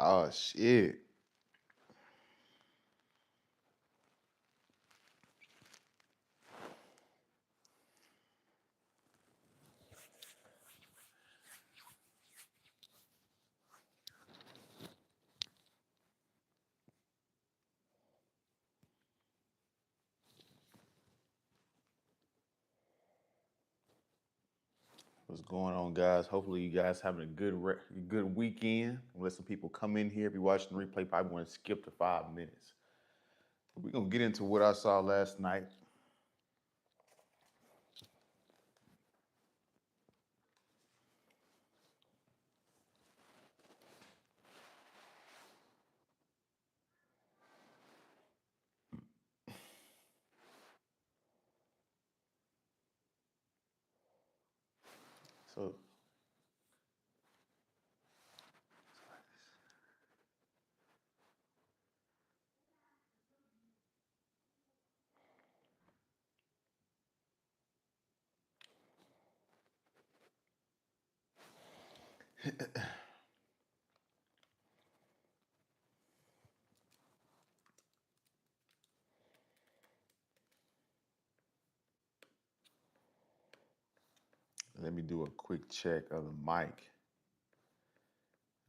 Oh shit. What's going on, guys? Hopefully, you guys having a good weekend. Let some people come in here. If you're watching the replay, probably want to skip to 5 minutes. But we're gonna get into what I saw last night. So let me do a quick check of the mic.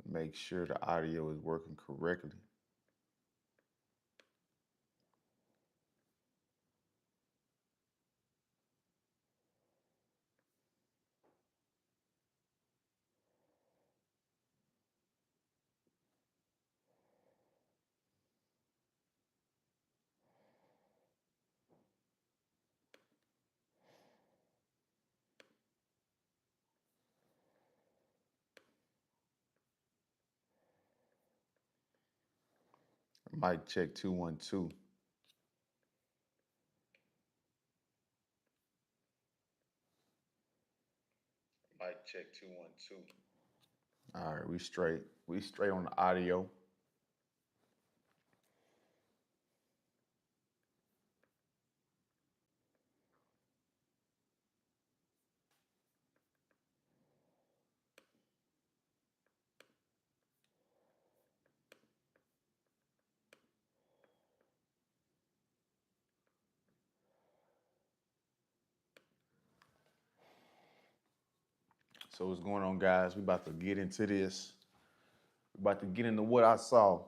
Make sure the audio is working correctly. Mic check 2 1 2. Mic check 2 1 2. All right, we straight. We straight on the audio. So what's going on, guys? We about to get into this. We about to get into what I saw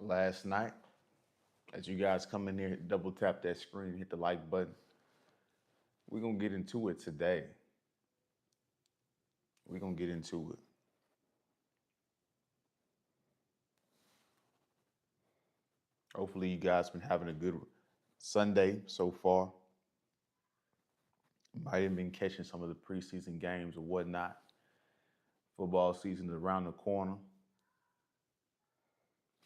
last night. As you guys come in here, double tap that screen, hit the like button. We're gonna get into it today. We're gonna get into it. Hopefully, you guys been having a good Sunday so far. Might have been catching some of the preseason games or whatnot. Football season is around the corner.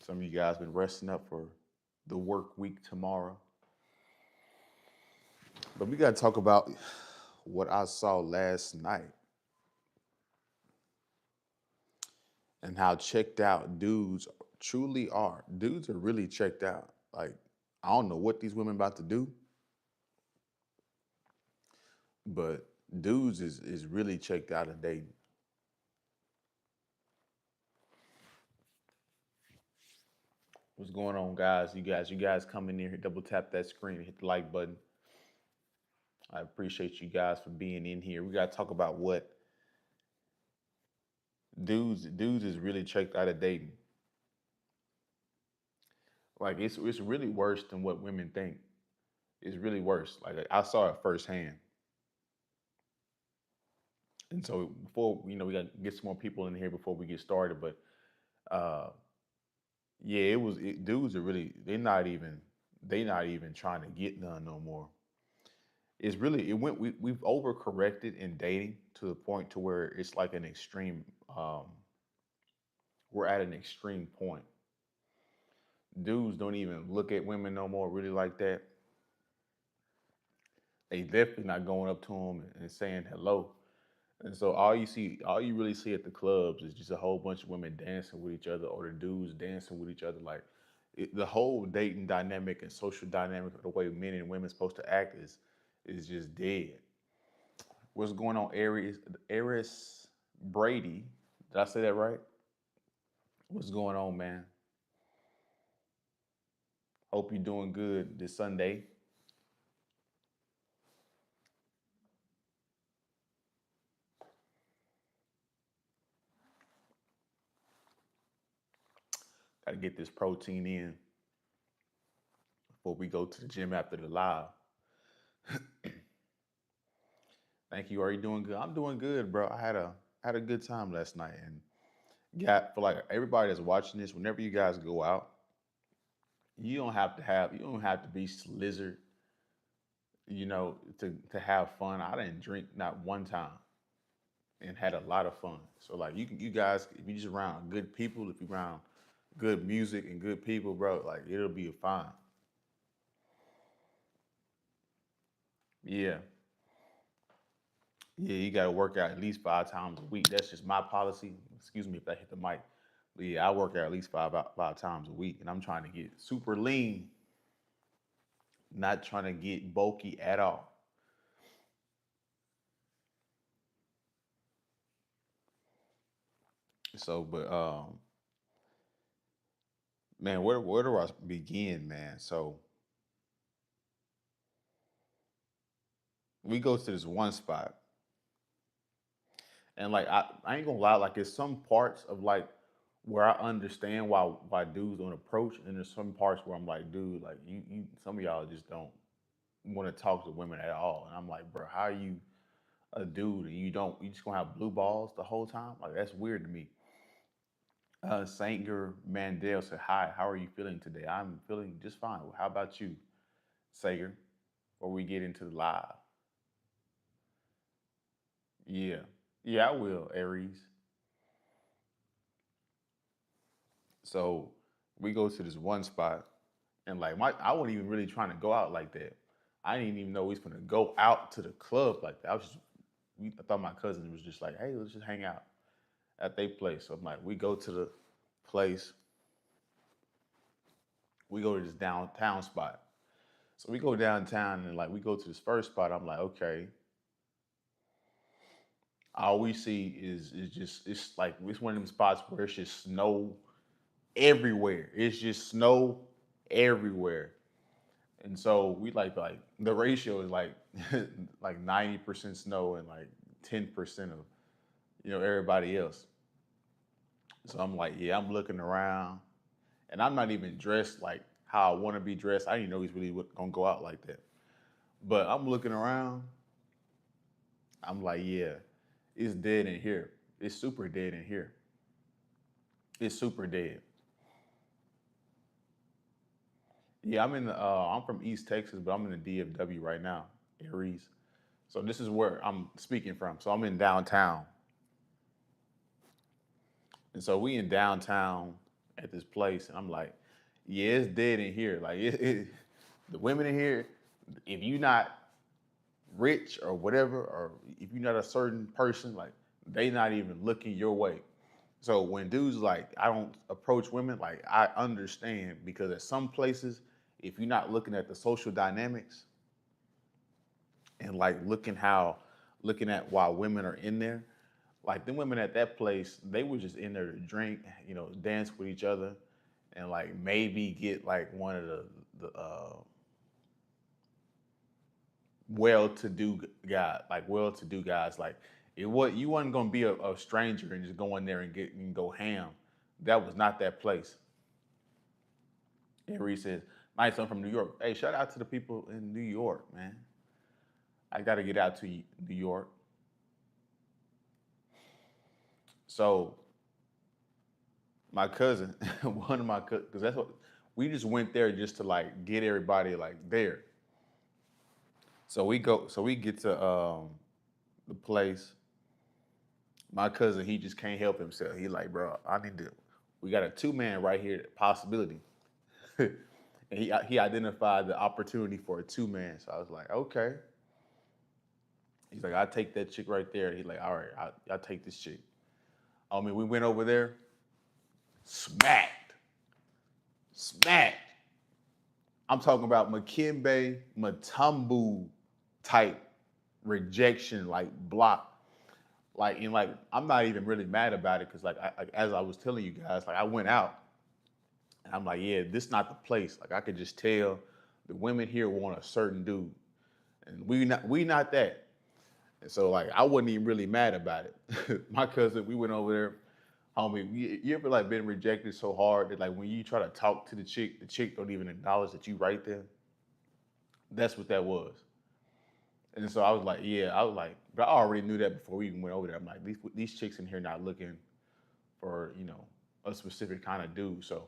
Some of you guys been resting up for the work week tomorrow. But we gotta talk about what I saw last night and how checked out dudes truly are. Dudes are really checked out. Like, I don't know what these women about to do, but dudes is really checked out of dating. What's going on, guys? You guys come in here, double tap that screen, hit the like button. I appreciate you guys for being in here. We gotta talk about what dudes is really checked out of dating. Like it's really worse than what women think. It's really worse. Like I saw it firsthand. And so before we got to get some more people in here before we get started. But uh, yeah, dudes are really they not even trying to get none no more. It's really it went we've overcorrected in dating to the point to where it's like an extreme. We're at an extreme point. Dudes don't even look at women no more really like that. They definitely not going up to them and saying hello. And so all you really see at the clubs is just a whole bunch of women dancing with each other, or the dudes dancing with each other. Like the whole dating dynamic and social dynamic of the way men and women supposed to act is just dead. What's going on, Aries Brady? Did I say that right? What's going on, man? Hope you're doing good this Sunday. Got to get this protein in before we go to the gym after the live. Thank you. Are you doing good? I'm doing good, bro. I had a good time last night, and got for like everybody that's watching this. Whenever you guys go out, you don't have to be slizzard, to have fun. I didn't drink not one time and had a lot of fun. So like you guys, if you just around good people, if you around good music and good people, bro, like it'll be fine. Yeah. Yeah, you gotta work out at least 5 times a week. That's just my policy. Excuse me if I hit the mic. But yeah, I work out at least five times a week, and I'm trying to get super lean, not trying to get bulky at all. So, but man, where do I begin, man? So we go to this one spot, and like I ain't gonna lie, like it's some parts of like where I understand why dudes don't approach, and there's some parts where I'm like, dude, like you some of y'all just don't want to talk to women at all, and I'm like, bro, how are you a dude and you just gonna have blue balls the whole time? Like that's weird to me. Sanger Mandel said, "Hi, how are you feeling today? I'm feeling just fine. How about you, Sager? Before we get into the live, yeah, yeah, I will, Aries. So we go to this one spot, and like I wasn't even really trying to go out like that. I didn't even know we was gonna go out to the club like that. I thought my cousin was just like, hey, let's just hang out at their place. So I'm like, we go to the place, we go to this downtown spot. So we go downtown and like we go to this first spot. I'm like, okay, all we see is just it's like it's one of them spots where it's just snow everywhere. It's just snow everywhere. And so we like the ratio is like like 90% snow and like 10% of everybody else. So I'm like, yeah, I'm looking around and I'm not even dressed like how I want to be dressed. I didn't know he's really gonna go out like that. But I'm looking around. I'm like, yeah, it's dead in here. It's super dead in here. It's super dead. Yeah, I'm from East Texas, but I'm in the DFW right now, Aries. So this is where I'm speaking from. So I'm in downtown, and so we in downtown at this place, and I'm like, yeah, it's dead in here. Like the women in here, if you not rich or whatever, or if you're not a certain person, like they not even looking your way. So when dudes like I don't approach women, like I understand because at some places, if you're not looking at the social dynamics and like looking at why women are in there, like the women at that place, they were just in there to drink, dance with each other, and like maybe get like one of the well-to-do well-to-do guys. Like you wasn't gonna be a stranger and just go in there and go ham. That was not that place. And Reese says, "Nice, I'm from New York." Hey, shout out to the people in New York, man. I got to get out to New York. So my cousin, one of my cousins, because that's what we just went there just to like get everybody like there. So we get to the place. My cousin, he just can't help himself. He like, bro, I need to. We got a two-man right here possibility, and he identified the opportunity for a two-man. So I was like, okay. He's like, I take that chick right there. He's like, all right, I'll take this chick. I mean, we went over there, smacked, smacked. I'm talking about Makimbe Matumbu type rejection, like block. Like, and like, I'm not even really mad about it because, like, as I was telling you guys, like, I went out and I'm like, yeah, this not the place. Like, I could just tell the women here want a certain dude, and we not that. And so, like, I wasn't even really mad about it. My cousin, we went over there, homie. You ever like been rejected so hard that like when you try to talk to the chick don't even acknowledge that you right there? That's what that was. And so I was like, yeah, I was like, but I already knew that before we even went over there. I'm like, these chicks in here not looking for, a specific kind of dude. So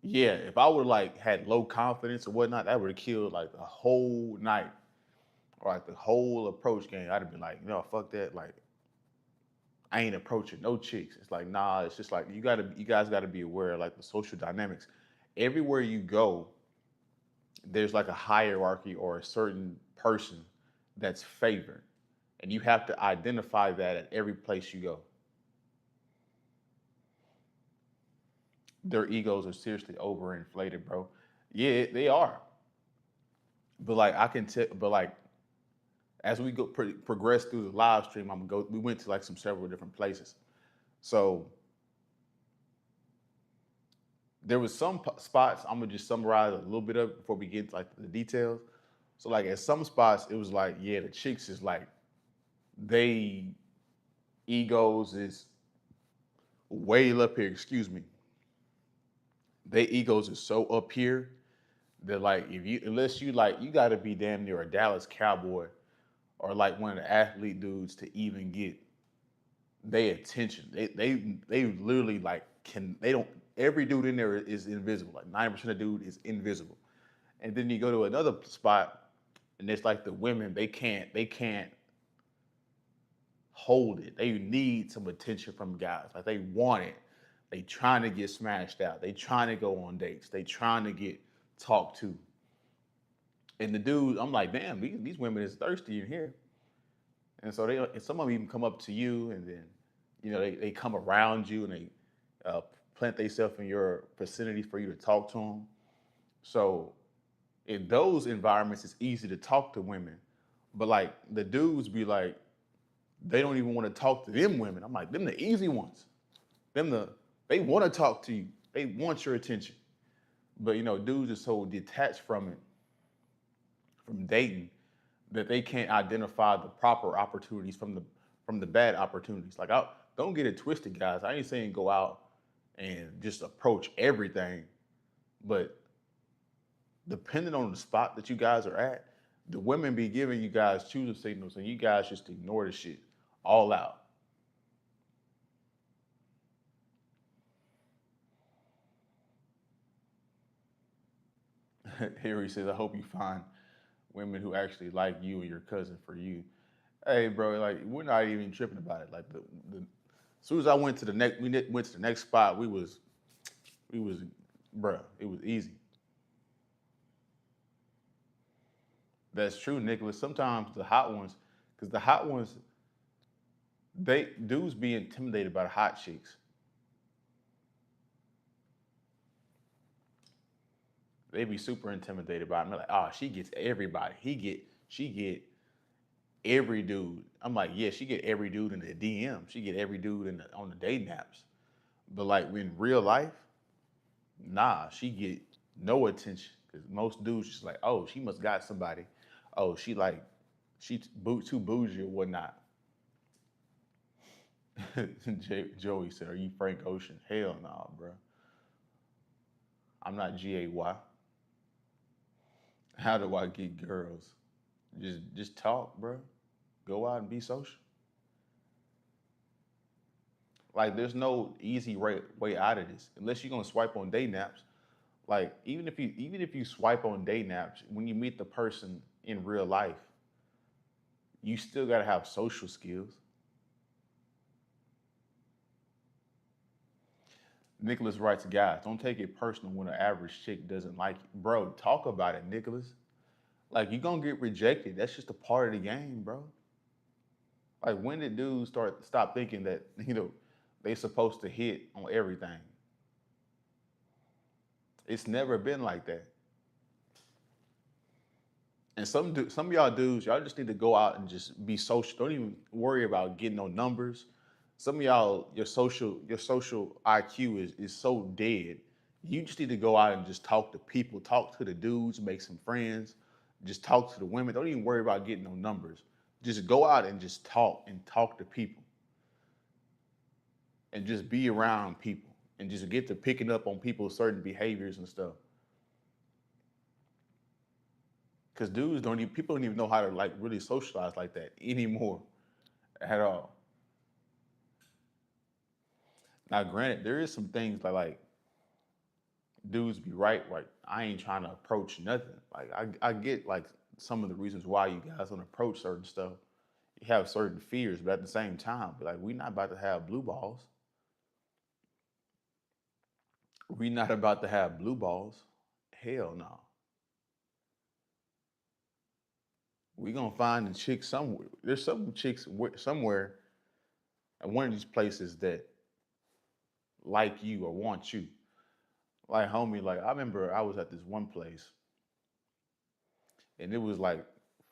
yeah, if I would like had low confidence or whatnot, that would have killed like the whole night or like the whole approach game. I'd have been like, no, fuck that. Like, I ain't approaching no chicks. It's like, nah, it's just like you guys gotta be aware of like the social dynamics. Everywhere you go, there's like a hierarchy or a certain person that's favored. And you have to identify that at every place you go. Their egos are seriously overinflated, bro. Yeah, they are. But like I can tell, but like as we progress through the live stream, I'm gonna go. We went to like some several different places. So there was some spots. I'm gonna just summarize a little bit of it before we get to, like the details. So like at some spots, it was like, yeah, the chicks is like they egos is way up here. Excuse me. They egos is so up here that like if you unless you like you got to be damn near a Dallas Cowboy or like one of the athlete dudes to even get their attention. They literally like can they don't every dude in there is invisible. Like 90% of dude is invisible. And then you go to another spot and it's like the women they can't hold it. They need some attention from guys. Like they want it. They trying to get smashed out. They trying to go on dates. They trying to get talked to. And the dude, I'm like, damn, these women is thirsty in here. And so and some of them even come up to you, and then, they come around you and they plant themselves in your vicinity for you to talk to them. So in those environments, it's easy to talk to women, but like the dudes be like, they don't even want to talk to them women. I'm like, them the easy ones. Them they want to talk to you. They want your attention. But dudes are so detached from it, from dating, that they can't identify the proper opportunities from the bad opportunities. Like, I don't get it twisted, guys. I ain't saying go out and just approach everything, but depending on the spot that you guys are at, the women be giving you guys choosing signals, and you guys just ignore the shit all out. Harry says, "I hope you find women who actually like you and your cousin for you." Hey, bro, like we're not even tripping about it. Like the as soon as I went to the next, went to the next spot. We was, bruh, it was easy. That's true, Nicholas. Sometimes the hot ones, because the hot ones, they dudes be intimidated by the hot chicks. They be super intimidated by them. They're like, oh, she gets everybody. She get every dude. I'm like, yeah, she get every dude in the DM. She get every dude on the dating apps. But like in real life, nah, she get no attention because most dudes just like, oh, she must got somebody. Oh, she too bougie or whatnot. Joey said, "Are you Frank Ocean?" Hell no, nah, bro. I'm not GAY. How do I get girls? Just talk, bro. Go out and be social. Like, there's no easy way out of this unless you're gonna swipe on dating apps. Like, even if you swipe on dating apps, when you meet the person in real life, you still gotta have social skills. Nicholas writes, guys, don't take it personal when an average chick doesn't like you. Bro, talk about it, Nicholas. Like, you're gonna get rejected. That's just a part of the game, bro. Like, when did dudes stop thinking that, they supposed to hit on everything? It's never been like that. And some of y'all dudes, y'all just need to go out and just be social. Don't even worry about getting no numbers. Some of y'all, your social IQ is so dead. You just need to go out and just talk to people, talk to the dudes, make some friends, just talk to the women. Don't even worry about getting no numbers. Just go out and just talk to people and just be around people and just get to picking up on people's certain behaviors and stuff. Because dudes don't even people don't even know how to like really socialize like that anymore at all. Now, granted, there is some things like dudes be right. Like I ain't trying to approach nothing. Like I get like some of the reasons why you guys don't approach certain stuff. You have certain fears, but at the same time, like we not about to have blue balls. We not about to have blue balls. Hell no. We gonna find a chick somewhere. There's some chicks somewhere at one of these places that like you or want you. Like homie, like I remember I was at this one place and it was like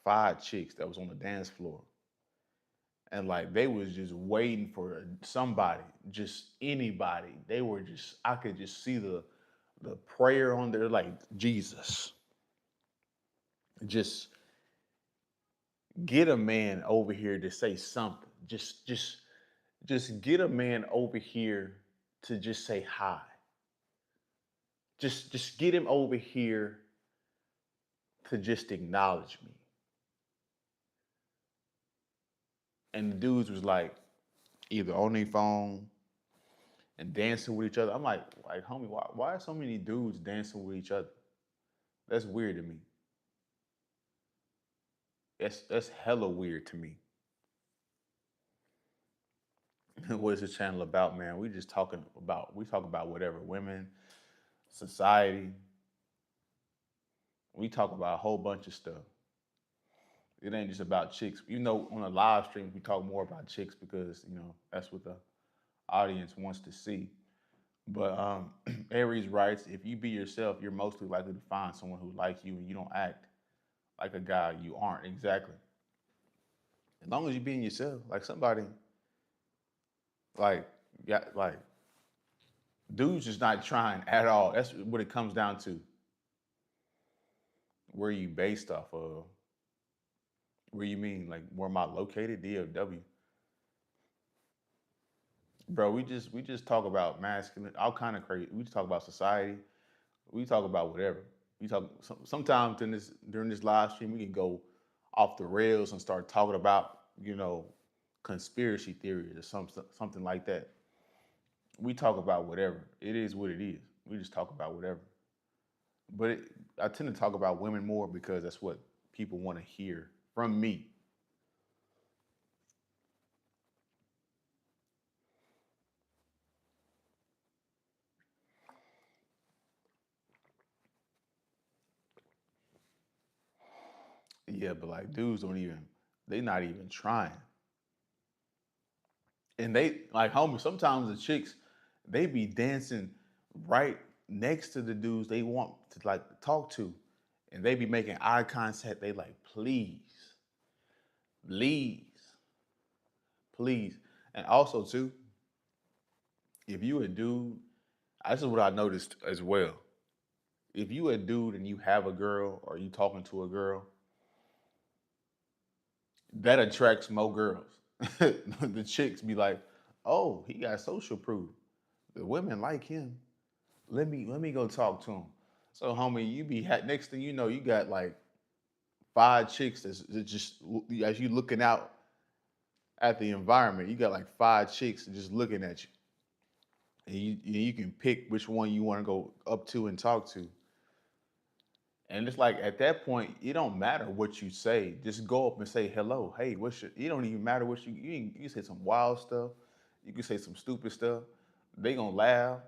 five chicks that was on the dance floor. And like they was just waiting for somebody, just anybody. They were just I could just see the prayer on there, like Jesus. Just get a man over here to say something. Just get a man over here to just say hi. Just get him over here to just acknowledge me. And the dudes was like either on their phone and dancing with each other. I'm like, homie, why are so many dudes dancing with each other? That's weird to me. That's hella weird to me. What is this channel about, man? We talk about whatever, women, society. We talk about a whole bunch of stuff. It ain't just about chicks. On a live stream we talk more about chicks because that's what the audience wants to see. But Aries writes, if you be yourself, you're mostly likely to find someone who like you and you don't act like a guy you aren't. Exactly. As long as you being yourself, like somebody, like yeah, like dudes just not trying at all. That's what it comes down to. Where you based off of? Where you mean? Like where am I located? DFW. Bro, we just talk about masculine, all kind of crazy. We just talk about society. We talk about whatever. We talk sometimes during this live stream we can go off the rails and start talking about conspiracy theories or something like that. We talk about whatever. It is what it is. We just talk about whatever. But I tend to talk about women more because that's what people want to hear from me. Yeah, but like dudes don't even they not even trying. And they like homie, sometimes the chicks, they be dancing right next to the dudes they want to like talk to. And they be making eye contact. They like, please, please. And also too, if you a dude, this is what I noticed as well. If you a dude and you have a girl or you talking to a girl, that attracts more girls. The chicks be like, oh, he got social proof. The women like him. Let me go talk to him. So homie, you be next thing you know, you got like five chicks that's just as you looking out at the environment, you got like five chicks just looking at you. And you can pick which one you want to go up to and talk to. And it's like at that point, it don't matter what you say. Just go up and say hello. Hey, what's your? It don't even matter what you can say some wild stuff. You can say some stupid stuff. They gonna laugh.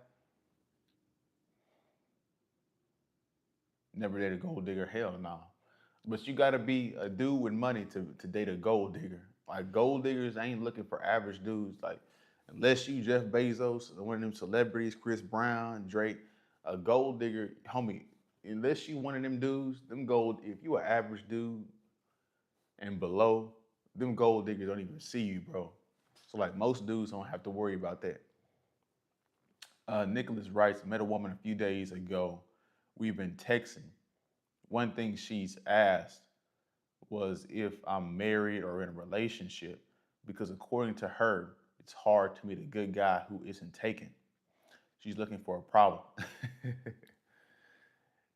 Never date a gold digger. Hell no. But you gotta be a dude with money to date a gold digger. Like gold diggers ain't looking for average dudes. Like unless you Jeff Bezos, one of them celebrities, Chris Brown, Drake, a gold digger, homie. unless you one of them dudes, them gold. If you an average dude and below, them gold diggers don't even see you, bro. So like most dudes don't have to worry about that. Nicholas writes, met a woman a few days ago. We've been texting. One thing she's asked was if I'm married or in a relationship, because according to her, it's hard to meet a good guy who isn't taken. She's looking for a problem.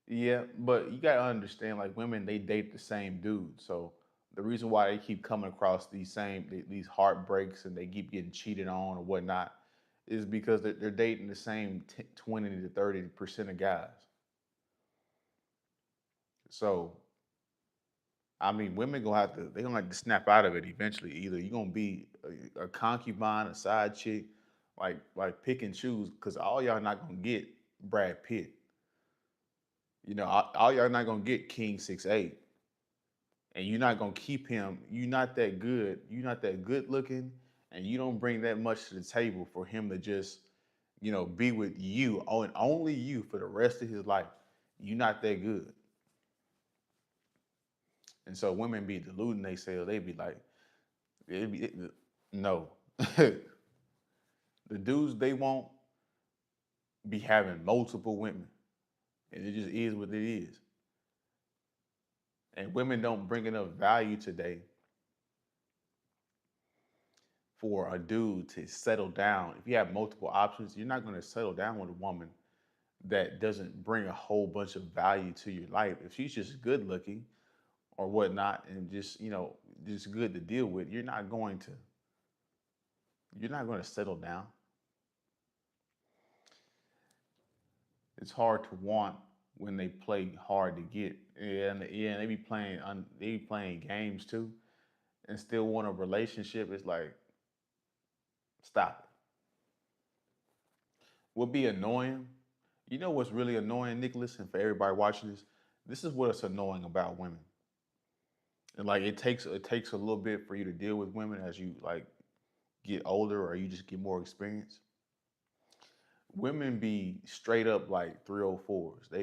Yeah, but you gotta understand, like women, they date the same dude. So the reason why they keep coming across these heartbreaks and they keep getting cheated on or whatnot is because they're dating the same 20 to 30% of guys. So I mean, women gonna have to they gonna have to snap out of it eventually. Either you're gonna be a concubine, a side chick, like pick and choose, because all y'all not gonna get Brad Pitt. You know, all y'all not gonna get King 6'8", and you're not gonna keep him. You're not that good. You're not that good looking, and you don't bring that much to the table for him to just, be with you and only you for the rest of his life. You're not that good, and so women be deluding themselves. They be like, no, the dudes they want be having multiple women, and it just is what it is. And women don't bring enough value today for a dude to settle down. If you have multiple options, you're not going to settle down with a woman that doesn't bring a whole bunch of value to your life. If she's just good looking or whatnot and just good to deal with, you're not going to settle down. It's hard to want when they play hard to get. And they be playing games too and still want a relationship. It's like, stop it. Would be annoying. You know what's really annoying, Nicholas, and for everybody watching this? This is what's annoying about women. And like it takes a little bit for you to deal with women as you like get older or you just get more experience. Women be straight up like 304s. They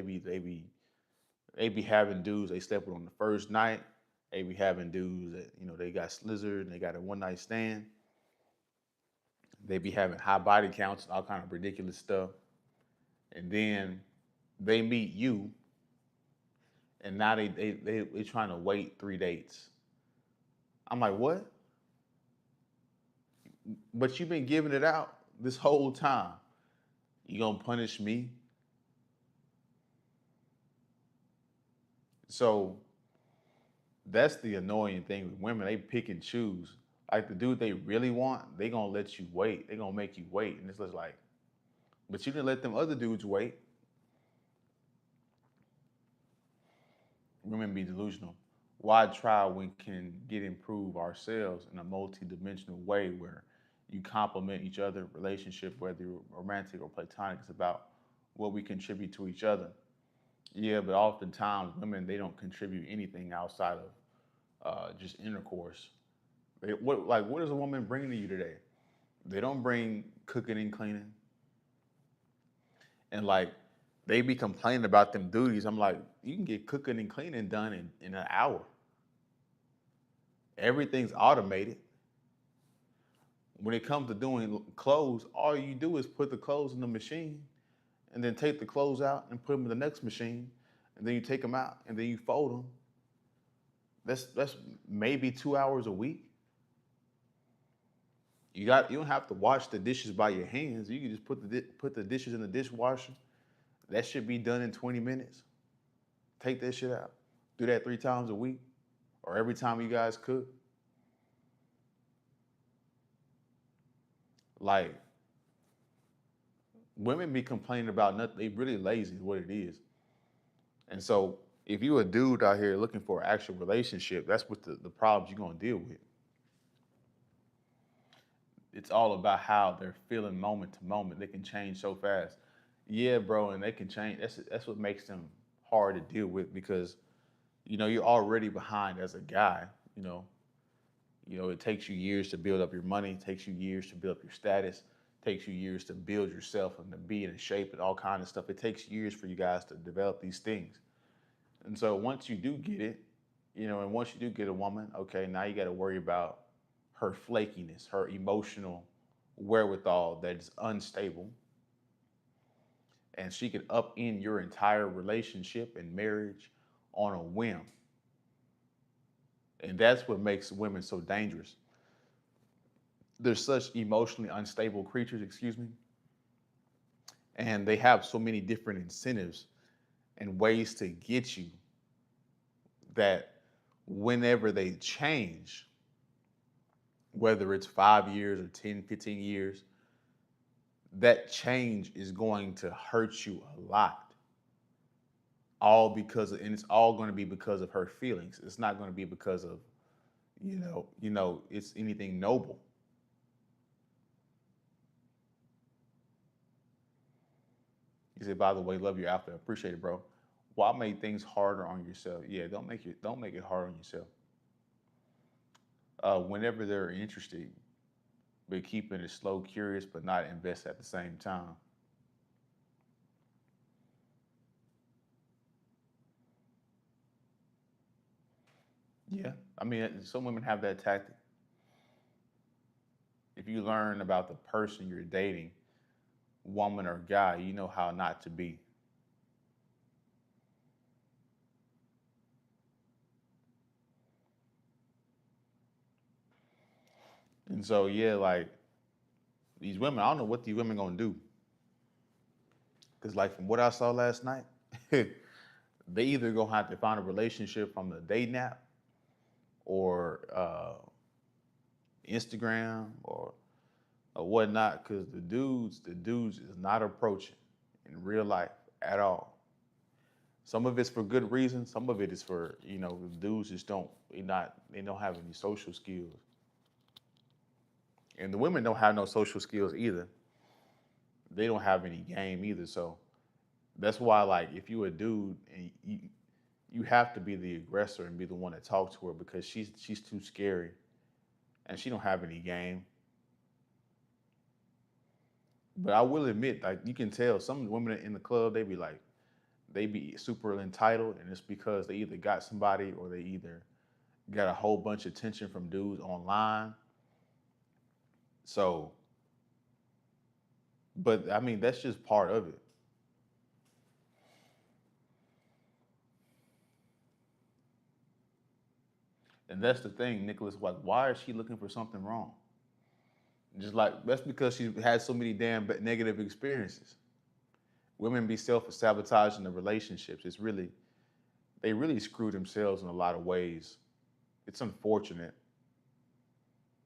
be having dudes they slept with on the first night. They be having dudes that they got slizzard and they got a one night stand. They be having high body counts and all kind of ridiculous stuff. And then they meet you, and now they trying to wait 3 dates. I'm like, what? But you've been giving it out this whole time. You gonna punish me? So that's the annoying thing with women. They pick and choose. Like the dude they really want, they gonna let you wait. They gonna make you wait, and it's just like, but you didn't let them other dudes wait. Women be delusional. Why try when can get improve ourselves in a multi-dimensional way where you complement each other relationship, whether romantic or platonic, is about what we contribute to each other. Yeah, but oftentimes women they don't contribute anything outside of just intercourse. What is a woman bringing to you today? They don't bring cooking and cleaning, and like they be complaining about them duties. I'm like, you can get cooking and cleaning done in an hour. Everything's automated. When it comes to doing clothes, all you do is put the clothes in the machine and then take the clothes out and put them in the next machine, and then you take them out and then you fold them. That's maybe 2 hours a week. You don't have to wash the dishes by your hands. You can just put the dishes in the dishwasher. That should be done in 20 minutes. Take that shit out. Do that 3 times a week or every time you guys cook. Like women be complaining about nothing. They really lazy is what it is. And so if you a dude out here looking for an actual relationship, that's what the problems you're gonna deal with. It's all about how they're feeling moment to moment. They can change so fast. Yeah, bro, and they can change. That's what makes them hard to deal with because you're already behind as a guy. You know, it takes you years to build up your money. It takes you years to build up your status. takes you years to build yourself and to be in shape and all kind of stuff. It takes years for you guys to develop these things. And so once you do get it, and once you do get a woman, okay, now you got to worry about her flakiness, her emotional wherewithal that is unstable, and she could upend your entire relationship and marriage on a whim. And that's what makes women so dangerous. They're such emotionally unstable creatures, excuse me, and they have so many different incentives and ways to get you that whenever they change, whether it's 5 years or 10, 15 years, that change is going to hurt you a lot. All because and it's all going to be because of her feelings. It's not going to be because of, it's anything noble. He said, by the way, love your outfit. Appreciate it, bro. Why make things harder on yourself? Yeah, don't make it hard on yourself. Whenever they're interested, but keeping it slow, curious, but not invest at the same time. Yeah, I mean, some women have that tactic. If you learn about the person you're dating, woman or guy, you know how not to be. And so, yeah, like these women, I don't know what these women gonna do. Cause like from what I saw last night, they either gonna have to find a relationship from the dating app or Instagram or whatnot. Cause the dudes is not approaching in real life at all. Some of it's for good reason. Some of it is for the dudes just they don't have any social skills, and the women don't have no social skills either. They don't have any game either. So that's why, like, if you a dude and you have to be the aggressor and be the one to talk to her because she's too scary and she don't have any game. But I will admit, like, you can tell some women in the club, they be super entitled, and it's because they either got somebody or they either got a whole bunch of attention from dudes online. So, but I mean, that's just part of it. And that's the thing, Nicholas. Like, why is she looking for something wrong? Just like that's because she's had so many damn negative experiences. Women be self sabotaging the relationships. They really screw themselves in a lot of ways. It's unfortunate,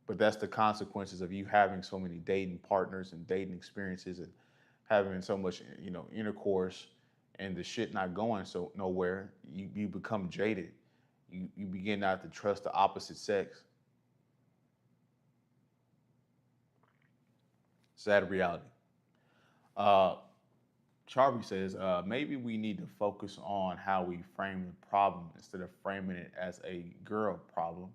but that's the consequences of you having so many dating partners and dating experiences and having so much intercourse and the shit not going so nowhere. You become jaded. You begin not to trust the opposite sex. Sad reality. Uh, Charby says, maybe we need to focus on how we frame the problem instead of framing it as a girl problem.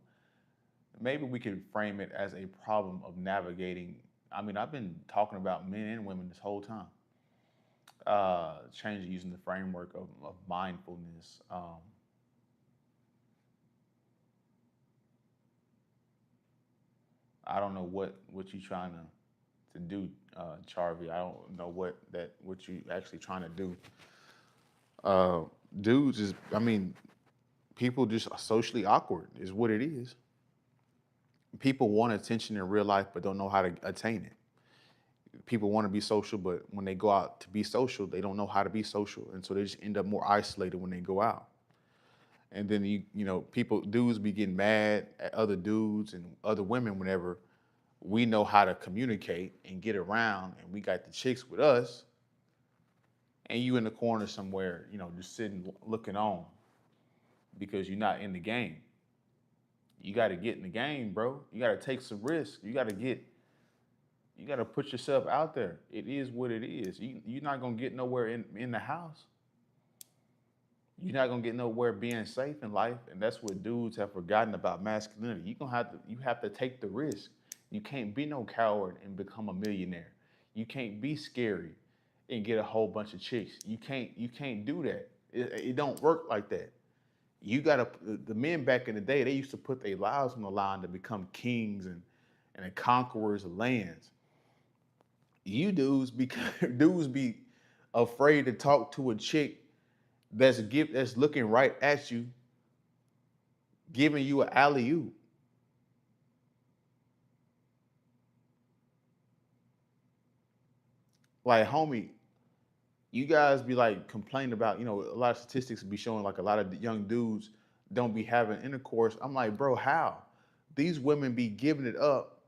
Maybe we could frame it as a problem of navigating. I mean, I've been talking about men and women this whole time. Changing using the framework of mindfulness. I don't know what you trying to do, Charvy. I don't know what you actually trying to do. Uh, Dudes is, I mean, people just are socially awkward is what it is. People want attention in real life but don't know how to attain it. People want to be social, but when they go out to be social, they don't know how to be social, and so they just end up more isolated when they go out. And then people dudes be getting mad at other dudes and other women whenever we know how to communicate and get around, and we got the chicks with us, and you in the corner somewhere, just sitting looking on because you're not in the game. You got to get in the game, bro. You got to take some risks. You got to put yourself out there. It is what it is. You're not gonna get nowhere in the house. You're not gonna get nowhere being safe in life, and that's what dudes have forgotten about masculinity. You have to take the risk. You can't be no coward and become a millionaire. You can't be scary and get a whole bunch of chicks. You can't do that. It don't work like that. You gotta the men back in the day, they used to put their lives on the line to become kings and conquerors of lands. You dudes be dudes be afraid to talk to a chick that's looking right at you, giving you an alley oop. Like, homie, you guys be like complaining about, a lot of statistics be showing like a lot of young dudes don't be having intercourse. I'm like, bro, how? These women be giving it up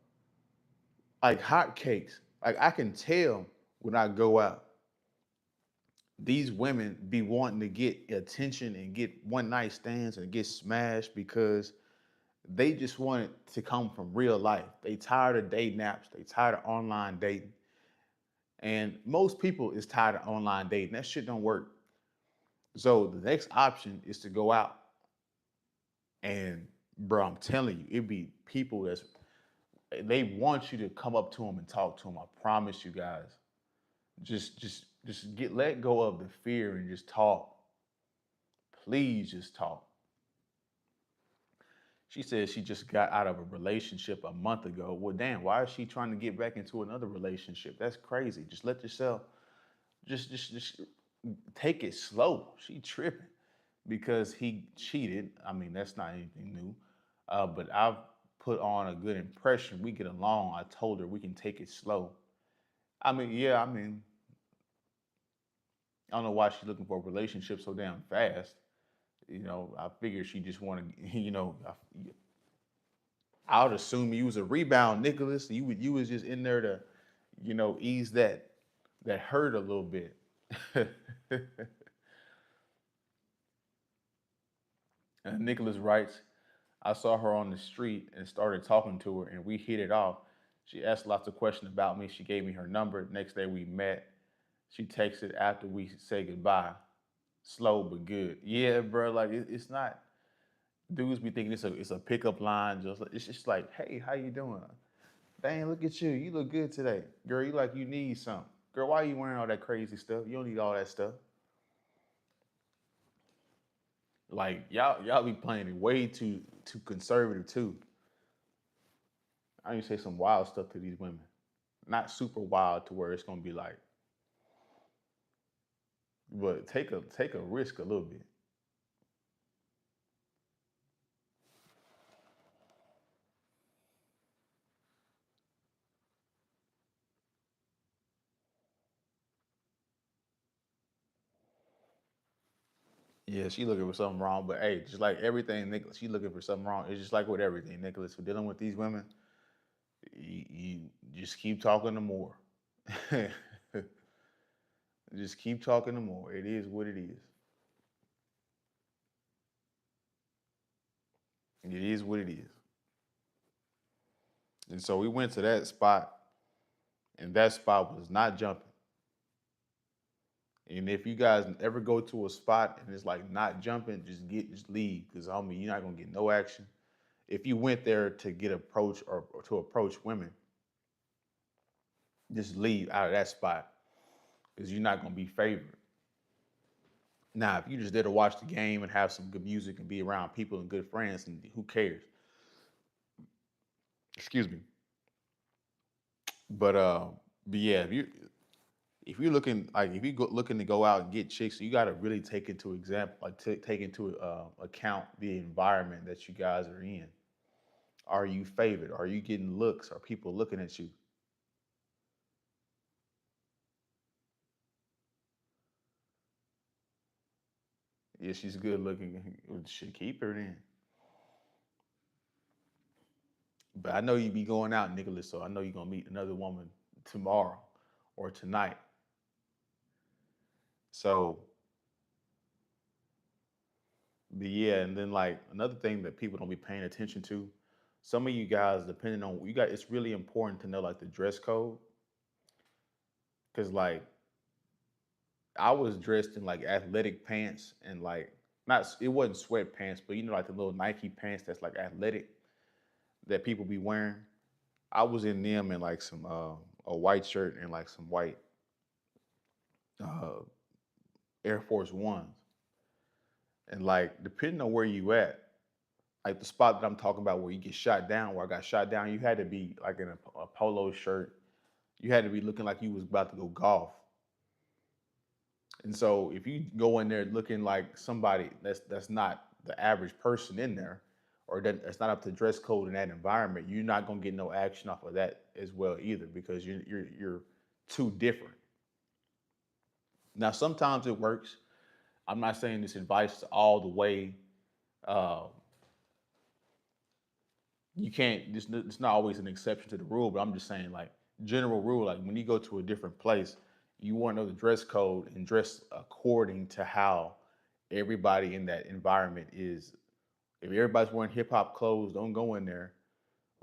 like hotcakes. Like, I can tell when I go out, these women be wanting to get attention and get one night stands and get smashed because they just want it to come from real life. They tired of dating apps. They tired of online dating. And most people is tired of online dating. That shit don't work. So the next option is to go out. And bro, I'm telling you, it be people they want you to come up to them and talk to them. I promise you guys. Just get let go of the fear and just talk. Please just talk. She said she just got out of a relationship a month ago. Well, damn, why is she trying to get back into another relationship? That's crazy. Just let yourself just take it slow. She tripping because he cheated. I mean, that's not anything new. But I've put on a good impression. We get along. I told her we can take it slow. I mean, yeah, I mean, I don't know why she's looking for a relationship so damn fast. I figured she just wanted, I would assume you was a rebound, Nicholas. You was just in there to, ease that hurt a little bit. And Nicholas writes, I saw her on the street and started talking to her, and we hit it off. She asked lots of questions about me. She gave me her number. Next day we met. She texted after we say goodbye. Slow but good. Yeah, bro. Like it's not. Dudes be thinking it's a pickup line. It's just like, hey, how you doing? Dang, look at you. You look good today, girl. You like you need something, girl. Why are you wearing all that crazy stuff? You don't need all that stuff. Like y'all be playing it way too conservative too. I need to say some wild stuff to these women. Not super wild to where it's gonna be like, but take a risk a little bit. Yeah, she looking for something wrong, but hey, just like everything, Nicholas, she looking for something wrong. It's just like with everything, Nicholas. For dealing with these women, you just keep talking to more. Just keep talking to more. It is what it is. It is what it is. And so we went to that spot, and that spot was not jumping. And if you guys ever go to a spot and it's like not jumping, just leave, because I mean you're not gonna get no action. If you went there to get approach or to approach women, just leave out of that spot because you're not gonna be favored. Now, if you just there to watch the game and have some good music and be around people and good friends, and who cares? Excuse me. But yeah, if you're looking like if you go looking to go out and get chicks, you got to really take into example like take into account the environment that you guys are in. Are you favored? Are you getting looks? Are people looking at you? Yeah, she's good looking. Should keep her then. But I know you be going out, Nicholas. So I know you're gonna meet another woman tomorrow or tonight. So, but yeah, and then like another thing that people don't be paying attention to, some of you guys, depending on you got, it's really important to know like the dress code, because like I was dressed in like athletic pants and like not it wasn't sweatpants, but like the little Nike pants that's like athletic that people be wearing. I was in them and like some a white shirt and like some white uh, Air Force Ones, and like depending on where you at, like the spot that I'm talking about where you get shot down, where I got shot down, you had to be like in a polo shirt. You had to be looking like you was about to go golf. And so if you go in there looking like somebody that's not the average person in there, or that's not up to dress code in that environment, you're not gonna get no action off of that as well either because you're too different. Now sometimes it works. I'm not saying this advice is all the way. Uh, you can't. This it's not always an exception to the rule, but I'm just saying like general rule. Like when you go to a different place, you want to know the dress code and dress according to how everybody in that environment is. If everybody's wearing hip hop clothes, don't go in there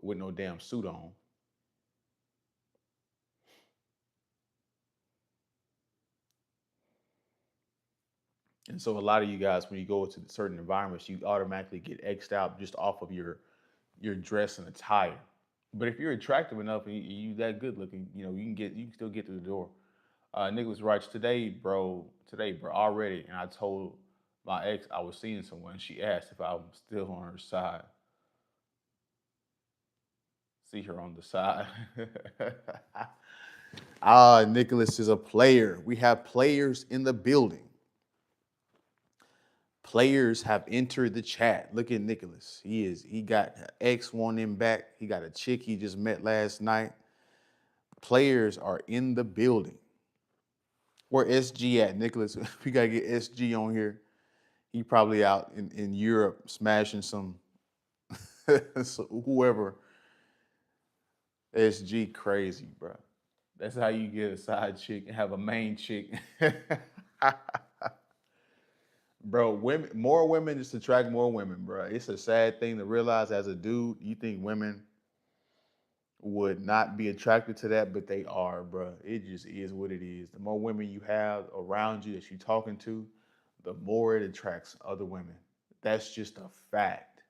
with no damn suit on. And so a lot of you guys, when you go into certain environments, you automatically get xed out just off of your dress and attire. But if you're attractive enough and you that good looking, you can still get through the door. Nicholas writes today, bro, already. And I told my ex I was seeing someone. She asked if I'm still on her side. See her on the side. Nicholas is a player. We have players in the building. Players have entered the chat. Look at Nicholas. He got X wanting him back. He got a chick he just met last night. Players are in the building. Where SG at, Nicholas? We gotta get SG on here. He probably out in Europe smashing some so whoever. SG crazy, bro. That's how you get a side chick and have a main chick. Bro, women, more women just attract more women, bro. It's a sad thing to realize as a dude. You think women would not be attracted to that, but they are, bro. It just is what it is. The more women you have around you that you're talking to, the more it attracts other women. That's just a fact.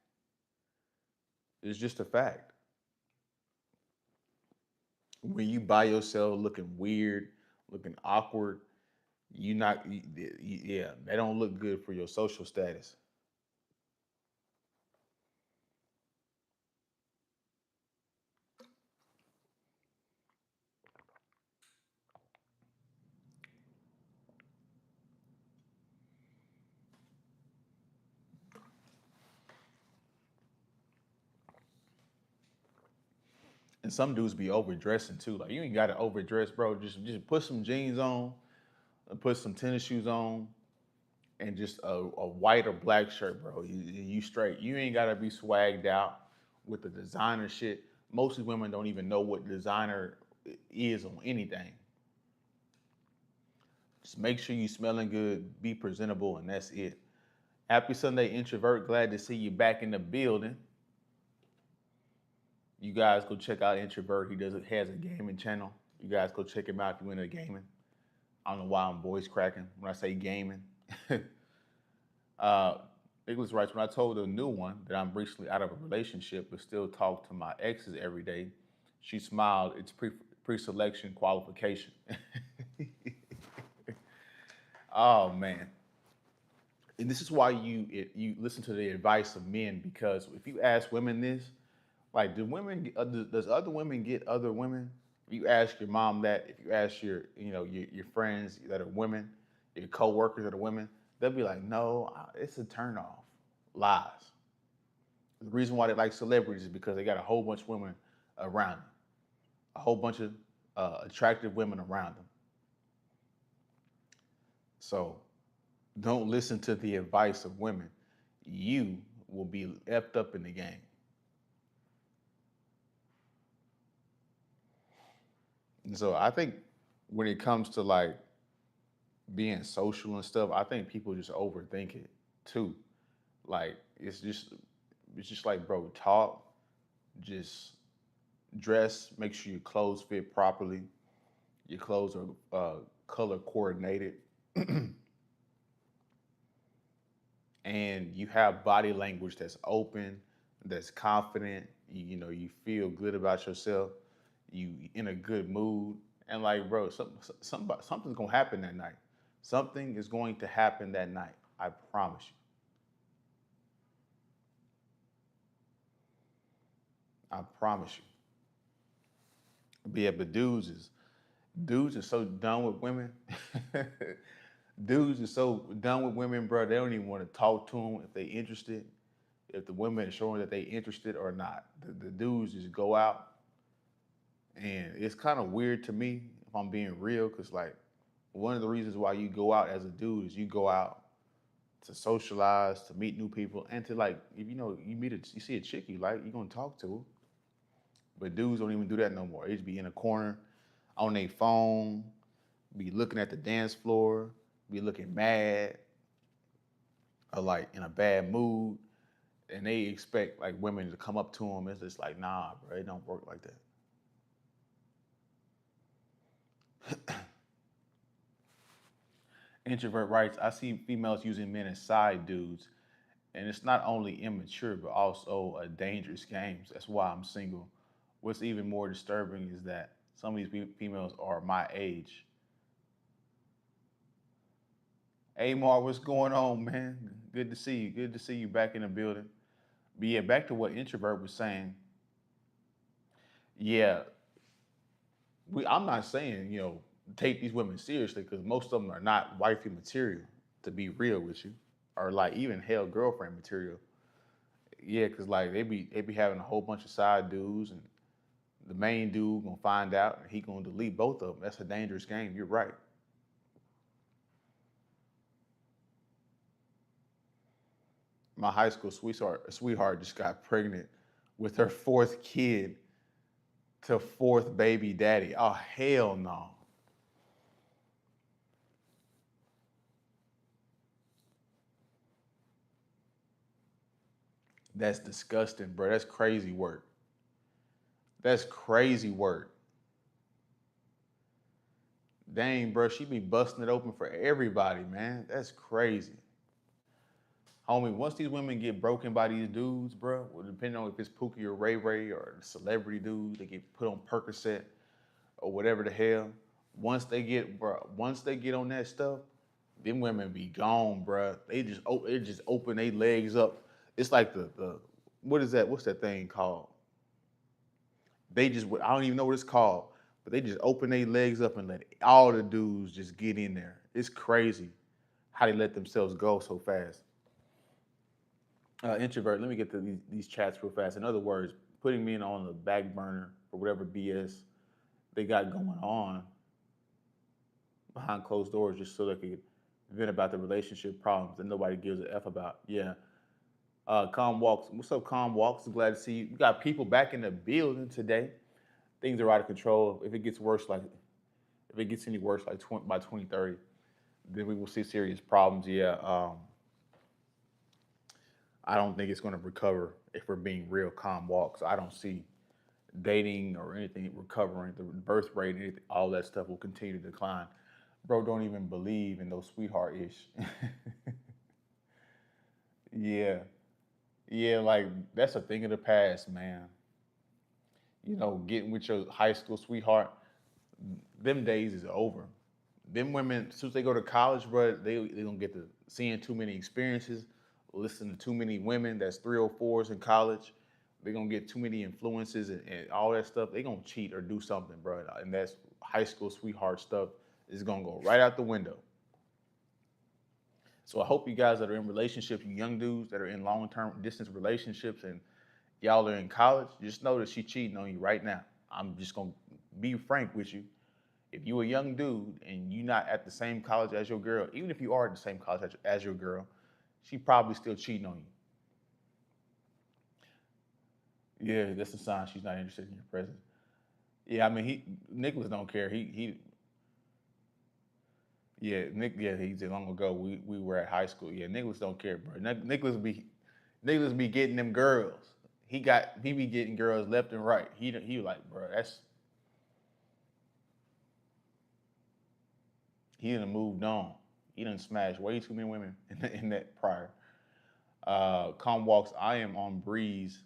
It's just a fact. When you by yourself looking weird, looking awkward, you not, yeah, they don't look good for your social status. And some dudes be overdressing too. Like you ain't got to overdress, bro. Just put some jeans on, put some tennis shoes on, and just a white or black shirt, bro. You straight. You ain't gotta be swagged out with the designer shit. Most women don't even know what designer is on anything. Just make sure you smelling good, be presentable, and that's it. Happy Sunday, introvert. Glad to see you back in the building. You guys go check out Introvert. Has a gaming channel. You guys go check him out if you're into gaming. I don't know why I'm voice cracking when I say gaming. uh, Nicholas writes, when I told a new one that I'm recently out of a relationship but still talk to my exes every day, she smiled. It's pre-selection qualification. Oh man. And this is why you listen to the advice of men, because if you ask women this, like, does other women get other women? If you ask your mom that, if you ask your friends that are women, your coworkers that are women, they'll be like, no, it's a turnoff. Lies. The reason why they like celebrities is because they got a whole bunch of women around them, a whole bunch of attractive women around them. So don't listen to the advice of women. You will be effed up in the game. And so I think when it comes to like being social and stuff, I think people just overthink it too. Like it's just like, bro, talk, just dress, make sure your clothes fit properly, your clothes are color coordinated, and you have body language that's open, that's confident. You feel good about yourself. you in a good mood, and like, bro, something's gonna happen that night. Something is going to happen that night. I promise you. I promise you. But yeah, but dudes are so done with women. Dudes are so done with women, bro. They don't even want to talk to them if they interested. If the women are showing that they interested or not, the dudes just go out, and it's kind of weird to me if I'm being real, because like one of the reasons why you go out as a dude is you go out to socialize, to meet new people, and to like if you see a chick you like, you're gonna talk to her. But dudes don't even do that no more. They just be in a corner on their phone, be looking at the dance floor, be looking mad or like in a bad mood, and they expect like women to come up to them. It's just like, nah, bro, it don't work like that. Introvert writes, I see females using men as side dudes, and it's not only immature, but also a dangerous game. That's why I'm single. What's even more disturbing is that some of these females are my age. Hey, Mar, what's going on, man? Good to see you. Good to see you back in the building. But yeah, back to what Introvert was saying. Yeah, I'm not saying take these women seriously, because most of them are not wifey material. To be real with you, or like even hell girlfriend material. Yeah, because like they be having a whole bunch of side dudes, and the main dude gonna find out and he gonna delete both of them. That's a dangerous game. You're right. My high school sweetheart just got pregnant with her fourth kid to fourth baby daddy. Oh hell no. That's disgusting, bro. That's crazy work. That's crazy work. Dang, bro, she be busting it open for everybody, man. That's crazy. Homie, once these women get broken by these dudes, bro, well, depending on if it's Pookie or Ray Ray or celebrity dudes, they get put on Percocet or whatever the hell. Once they get on that stuff, them women be gone, bro. They just open their legs up. It's like the what is that? What's that thing called? I don't even know what it's called, but they just open their legs up and let all the dudes just get in there. It's crazy how they let themselves go so fast. Introvert, let me get to these chats real fast. In other words, putting me on the back burner for whatever BS they got going on behind closed doors, just so they could vent about the relationship problems that nobody gives a F about. Yeah. Calm Walks. What's up, Calm Walks? Glad to see you. We got people back in the building today. Things are out of control. If it gets any worse, like by 2030, then we will see serious problems. Yeah. I don't think it's going to recover if we're being real. Calm Walks. I don't see dating or anything recovering. The birth rate, anything, all that stuff will continue to decline. Bro, don't even believe in those sweetheart ish. Yeah, yeah, like that's a thing of the past, man. Getting with your high school sweetheart, them days is over. Them women, as soon as they go to college, bro, they gonna get to seeing too many experiences, listening to too many women that's 304s in college. They're gonna get too many influences and all that stuff. They gonna cheat or do something, bro. And that's high school sweetheart stuff is gonna go right out the window. So I hope you guys that are in relationships, you young dudes that are in long-term distance relationships, and y'all are in college, just know that she cheating on you right now. I'm just gonna be frank with you. If you a young dude and you not at the same college as your girl, even if you are at the same college as your girl, she probably still cheating on you. Yeah, that's a sign she's not interested in your presence. Yeah, I mean, Nicholas don't care. He said long ago we were at high school. Yeah, Nicholas don't care, bro. Nicholas be getting them girls. He be getting girls left and right. He like, bro, he done moved on. He done smashed way too many women in that prior. Com walks. I am on Breeze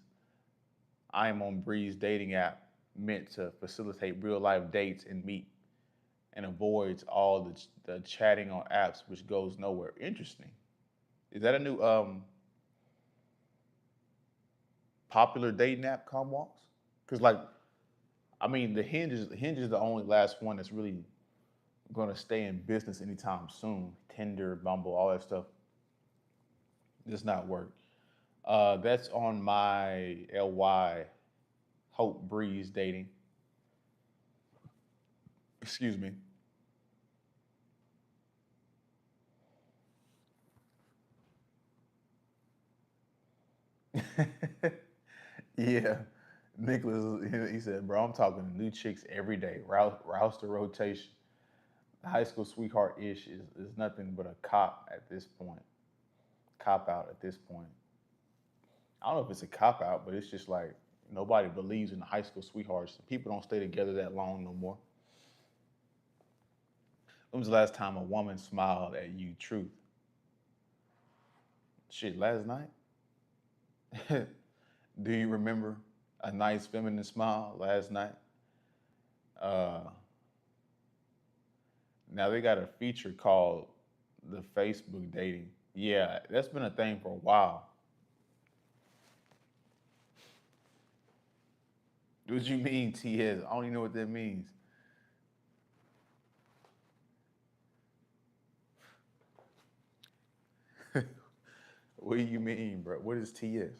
dating app. meant to facilitate real life dates and meet and avoids all the chatting on apps, which goes nowhere. Interesting. Is that a new popular dating app, Comwalks? Because like, I mean, the Hinge is the only last one that's really going to stay in business anytime soon. Tinder, Bumble, all that stuff does not work. That's on my LY Hope Breeze dating. Excuse me. Yeah, Nicholas. He said, "Bro, I'm talking to new chicks every day. Rouse the rotation. The high school sweetheart ish is nothing but a cop at this point. Cop out at this point. I don't know if it's a cop out, but it's just like nobody believes in the high school sweethearts. People don't stay together that long no more. When was the last time a woman smiled at you? Truth. Shit, last night. Do you remember a nice feminine smile last night? Uh, Now they got a feature called the Facebook dating. Yeah, that's been a thing for a while. What you mean, TS? I don't even know what that means. What do you mean, bro? What is TS?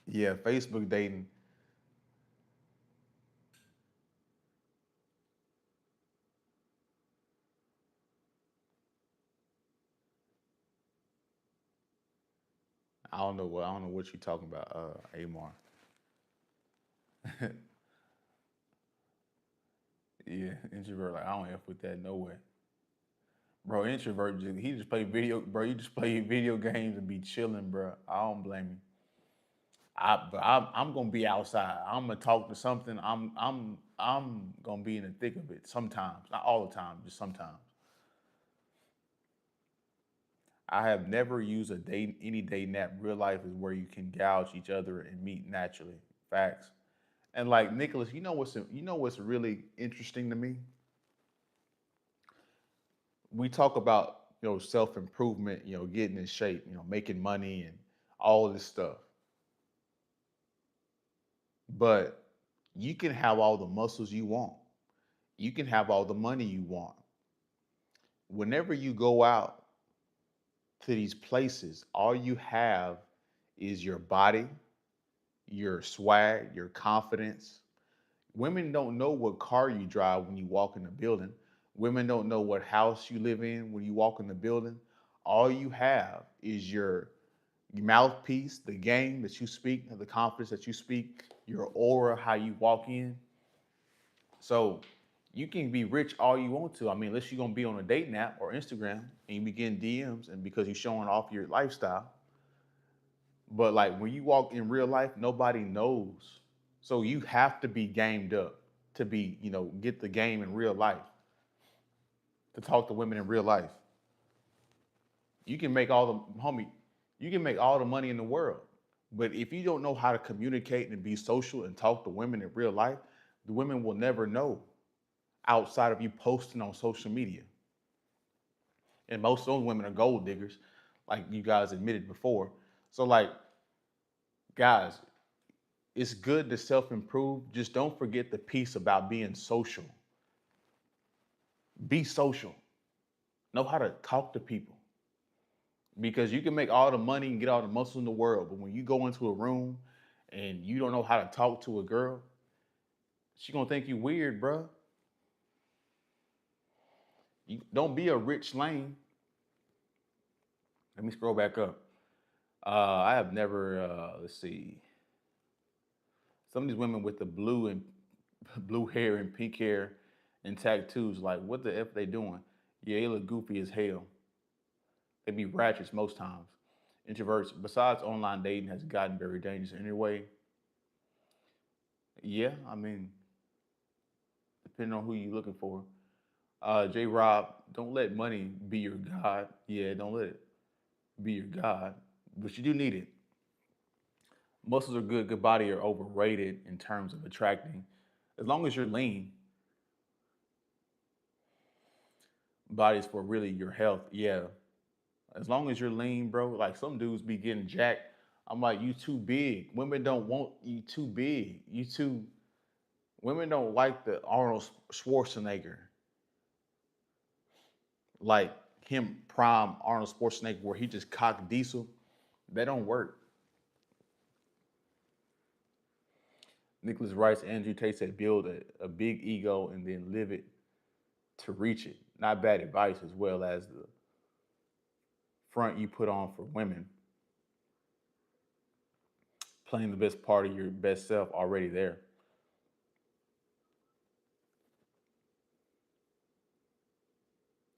Yeah, Facebook dating. I don't know what you're talking about, Amar. Yeah, introvert. Like I don't f with that no way, bro. Introvert. He just play video, bro. You just play video games and be chilling, bro. I don't blame you. I'm gonna be outside. I'm gonna talk to something. I'm gonna be in the thick of it sometimes, not all the time, just sometimes. I have never used a date any dating app. Real life is where you can gouge each other and meet naturally. Facts. And like Nicholas, you know what's really interesting to me? We talk about self improvement, getting in shape, making money and all of this stuff. But you can have all the muscles you want. You can have all the money you want. Whenever you go out to these places, all you have is your body, your swag, your confidence. Women don't know what car you drive when you walk in the building. Women don't know what house you live in when you walk in the building. All you have is your mouthpiece, the game that you speak, the confidence that you speak, your aura, how you walk in. So you can be rich all you want to. I mean, unless you're gonna be on a dating app or Instagram and you begin DMs and because you're showing off your lifestyle. But like when you walk in real life, nobody knows. So you have to be gamed up to be, get the game in real life, to talk to women in real life. You can make all the homie, you can make all the money in the world. But if you don't know how to communicate and be social and talk to women in real life, the women will never know outside of you posting on social media. And most of those women are gold diggers, like you guys admitted before. So, like, guys, it's good to self improve. Just don't forget the piece about being social. Be social. Know how to talk to people because you can make all the money and get all the muscle in the world, but when you go into a room and you don't know how to talk to a girl, she gonna think you weird, bro. You don't be a rich lame. Let me scroll back up. I have never. Let's see. Some of these women with the blue and blue hair and pink hair and tattoos, like what the f they doing? Yeah, they look goofy as hell. They be ratchets most times. Introverts, besides online dating, has gotten very dangerous anyway. Yeah, I mean, depending on who you're looking for. J Rob, don't let money be your God. Yeah, don't let it be your God, but you do need it. Muscles are good, good body are overrated in terms of attracting. As long as you're lean, body's for really your health. Yeah. As long as you're lean, bro, like some dudes be getting jacked. I'm like, you too big. Women don't want you too big. You too, women don't like the Arnold Schwarzenegger, like him prime Arnold Schwarzenegger, where he just cock diesel. That don't work. Nicholas Rice, Andrew Tate said, build a big ego and then live it to reach it. Not bad advice, as well as the front you put on for women, playing the best part of your best self already there.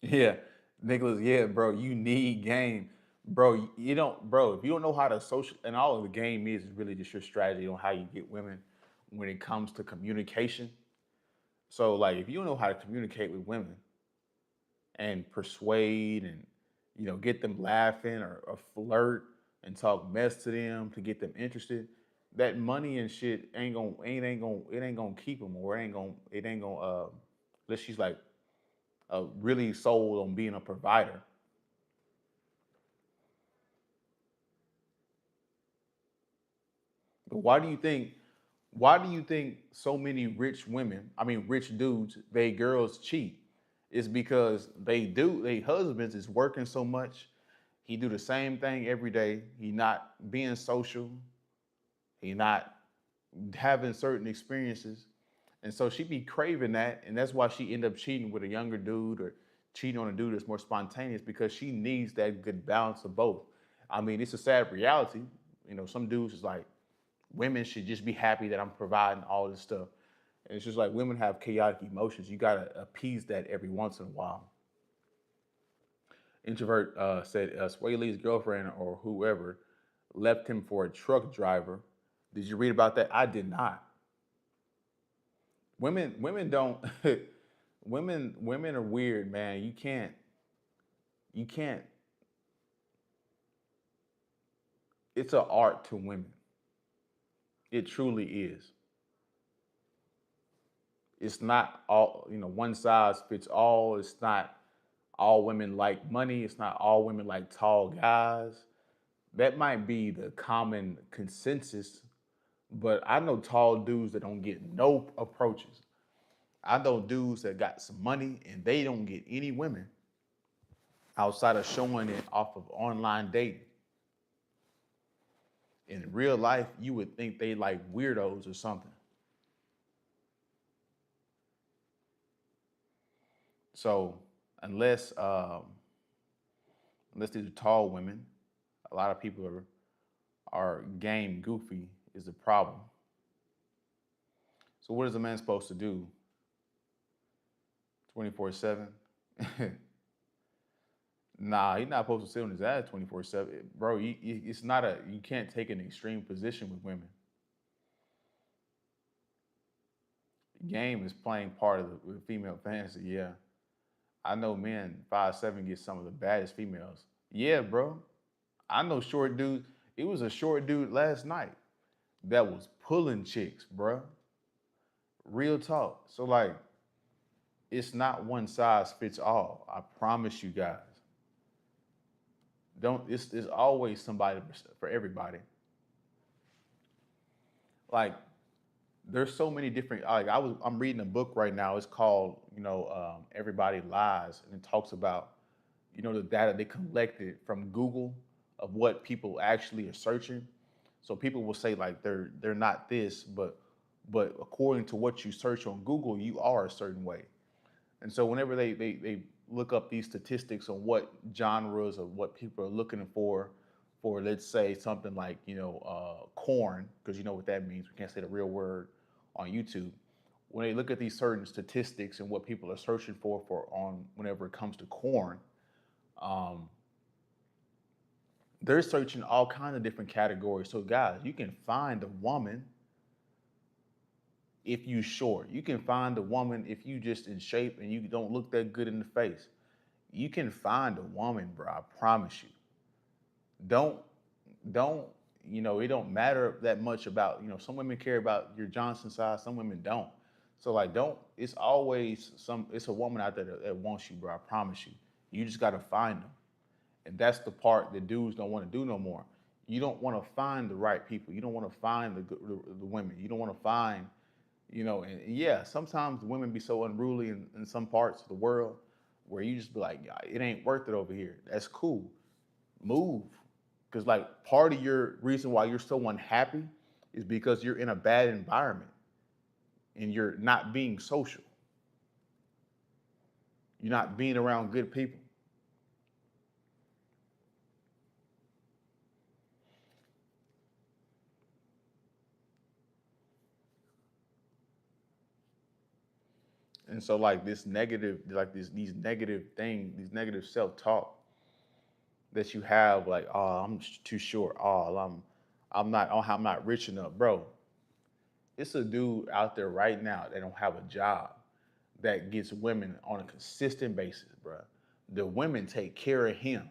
Yeah, Nicholas. Yeah, bro. You need game, bro. You don't, bro. If you don't know how to social, and all of the game is really just your strategy on how you get women when it comes to communication. So, like, if you don't know how to communicate with women and persuade and get them laughing or flirt and talk mess to them to get them interested, that money and shit ain't gonna keep them, or it ain't gonna unless she's like really sold on being a provider. But why do you think so many rich women, I mean rich dudes, they girls cheat? It's because they husbands is working so much. He do the same thing every day. He not being social. He not having certain experiences. And so she be craving that, and that's why she end up cheating with a younger dude or cheating on a dude that's more spontaneous, because she needs that good balance of both. I mean, it's a sad reality. Some dudes is like, women should just be happy that I'm providing all this stuff. And it's just like women have chaotic emotions. You gotta appease that every once in a while. Introvert said Sway Lee's girlfriend or whoever left him for a truck driver. Did you read about that? I did not. Women don't women are weird, man. You can't it's an art to women. It truly is. It's not all, one size fits all. It's not all women like money. It's not all women like tall guys. That might be the common consensus, but I know tall dudes that don't get no approaches. I know dudes that got some money and they don't get any women outside of showing it off of online dating. In real life, you would think they like weirdos or something. So unless unless these are tall women, a lot of people are game goofy is the problem. So what is a man supposed to do 24/7? Nah, he's not supposed to sit on his ass 24/7, bro. It's not a you can't take an extreme position with women. Game is playing part of the female fantasy. Yeah, I know men 5'7" get some of the baddest females. Yeah, bro. I know short dude. It was a short dude last night that was pulling chicks, bro. Real talk. So like, it's not one size fits all. I promise you guys. Don't. It's always somebody for everybody. Like, there's so many different. Like I'm reading a book right now. It's called Everybody Lies, and it talks about the data they collected from Google of what people actually are searching. So people will say like they're not this, but according to what you search on Google, you are a certain way. And so whenever they look up these statistics on what genres of what people are looking for, let's say something like corn, because you know what that means. We can't say the real word on YouTube. When they look at these certain statistics and what people are searching for on whenever it comes to corn, um, they're searching all kinds of different categories. So guys, you can find a woman if you short. You can find a woman if you just in shape and you don't look that good in the face. You can find a woman, bro. I promise you. Don't don't. it don't matter that much about, some women care about your Johnson size, some women don't. So like, don't. It's always it's a woman out there that wants you, bro. I promise you. You just gotta find them, and that's the part that dudes don't want to do no more. You don't want to find the right people. You don't want to find the women. You don't want to find, and yeah, sometimes women be so unruly in some parts of the world where you just be like, "Yeah, it ain't worth it over here." That's cool. Move. Because like part of your reason why you're so unhappy is because you're in a bad environment and you're not being social. You're not being around good people. And so like this negative, like these negative things, these negative self-talk that you have, like, oh, I'm too short. Oh, I'm not rich enough, bro. It's a dude out there right now that don't have a job that gets women on a consistent basis, bro. The women take care of him.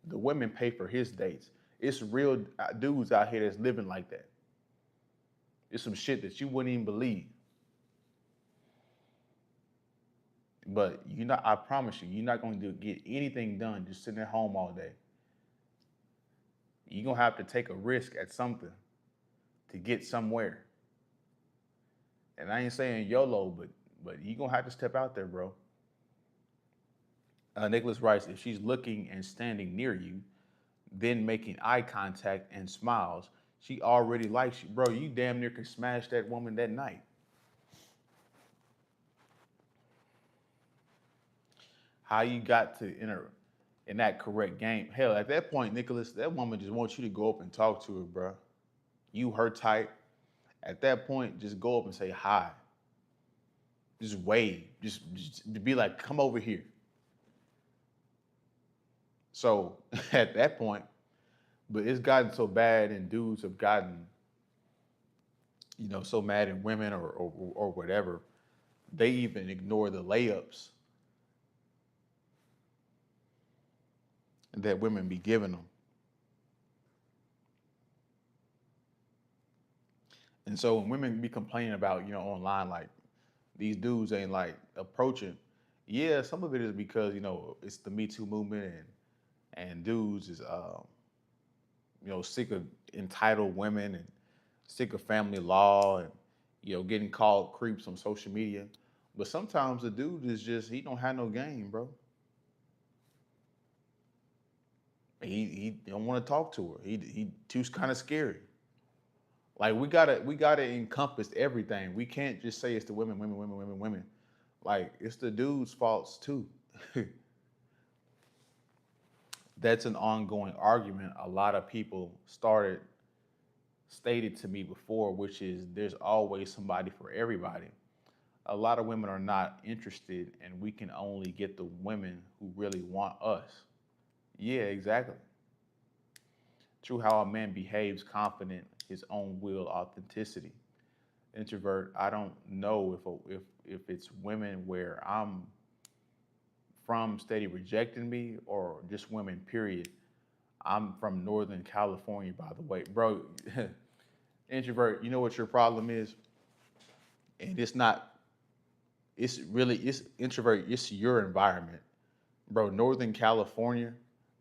The women pay for his dates. It's real dudes out here that's living like that. It's some shit that you wouldn't even believe. But I promise you, you're not going to get anything done just sitting at home all day. You're going to have to take a risk at something to get somewhere. And I ain't saying YOLO, but you're going to have to step out there, bro. Nicholas writes, if she's looking and standing near you, then making eye contact and smiles, she already likes you. Bro, you damn near can smash that woman that night. How you got to enter in that correct game? Hell, at that point, Nicholas, that woman just wants you to go up and talk to her, bro. You her type. At that point, just go up and say hi. Just wave. Just be like, come over here. So at that point, but it's gotten so bad, and dudes have gotten, so mad at women or whatever, they even ignore the layups that women be giving them. And so when women be complaining about, online, like these dudes ain't like approaching, yeah, some of it is because, it's the Me Too movement, and dudes is, sick of entitled women and sick of family law and, getting called creeps on social media. But sometimes the dude is just, he don't have no game, bro. He don't want to talk to her. He too kind of scary. Like we gotta encompass everything. We can't just say it's the women, women, women, women, women. Like it's the dudes' faults too. That's an ongoing argument a lot of people stated to me before, which is there's always somebody for everybody. A lot of women are not interested, and we can only get the women who really want us. Yeah, exactly. True, how a man behaves confident, his own will, authenticity. Introvert, I don't know if it's women where I'm from steady rejecting me or just women, period. I'm from Northern California, by the way. Bro, introvert, you know what your problem is? And it's not, it's introvert, it's your environment. Bro, Northern California,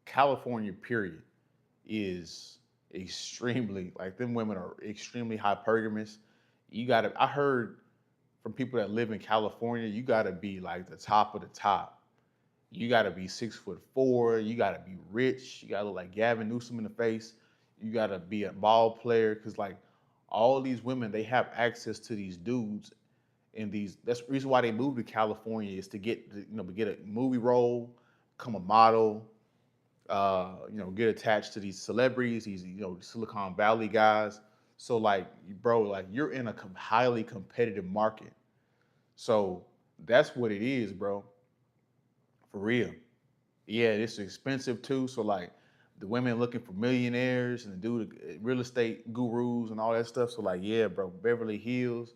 California, period, is extremely, like, them women are extremely hypergamous. I heard from people that live in California, you gotta be like the top of the top. You gotta be 6'4". You gotta be rich. You gotta look like Gavin Newsom in the face. You gotta be a ball player, because like all these women, they have access to these dudes, and these. That's the reason why they moved to California, is to get a movie role, become a model, get attached to these celebrities, these Silicon Valley guys. So like, bro, like you're in a highly competitive market. So that's what it is, bro. For real. Yeah, it's expensive too. So like, the women looking for millionaires and the dude, real estate gurus and all that stuff. So like, yeah, bro, Beverly Hills.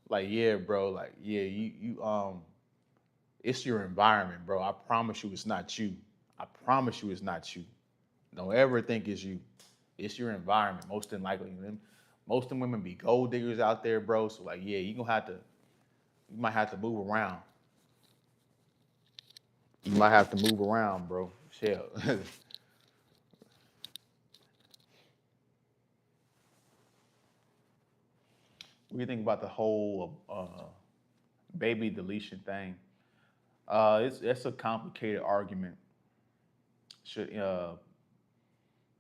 Like, yeah, bro. Like, yeah, it's your environment, bro. I promise you, it's not you. I promise you, it's not you. Don't ever think it's you. It's your environment, most than likely. Most of them women be gold diggers out there, bro. So like, yeah, you might have to move around. You might have to move around, bro. Shell. What do you think about the whole baby deletion thing? It's a complicated argument. Should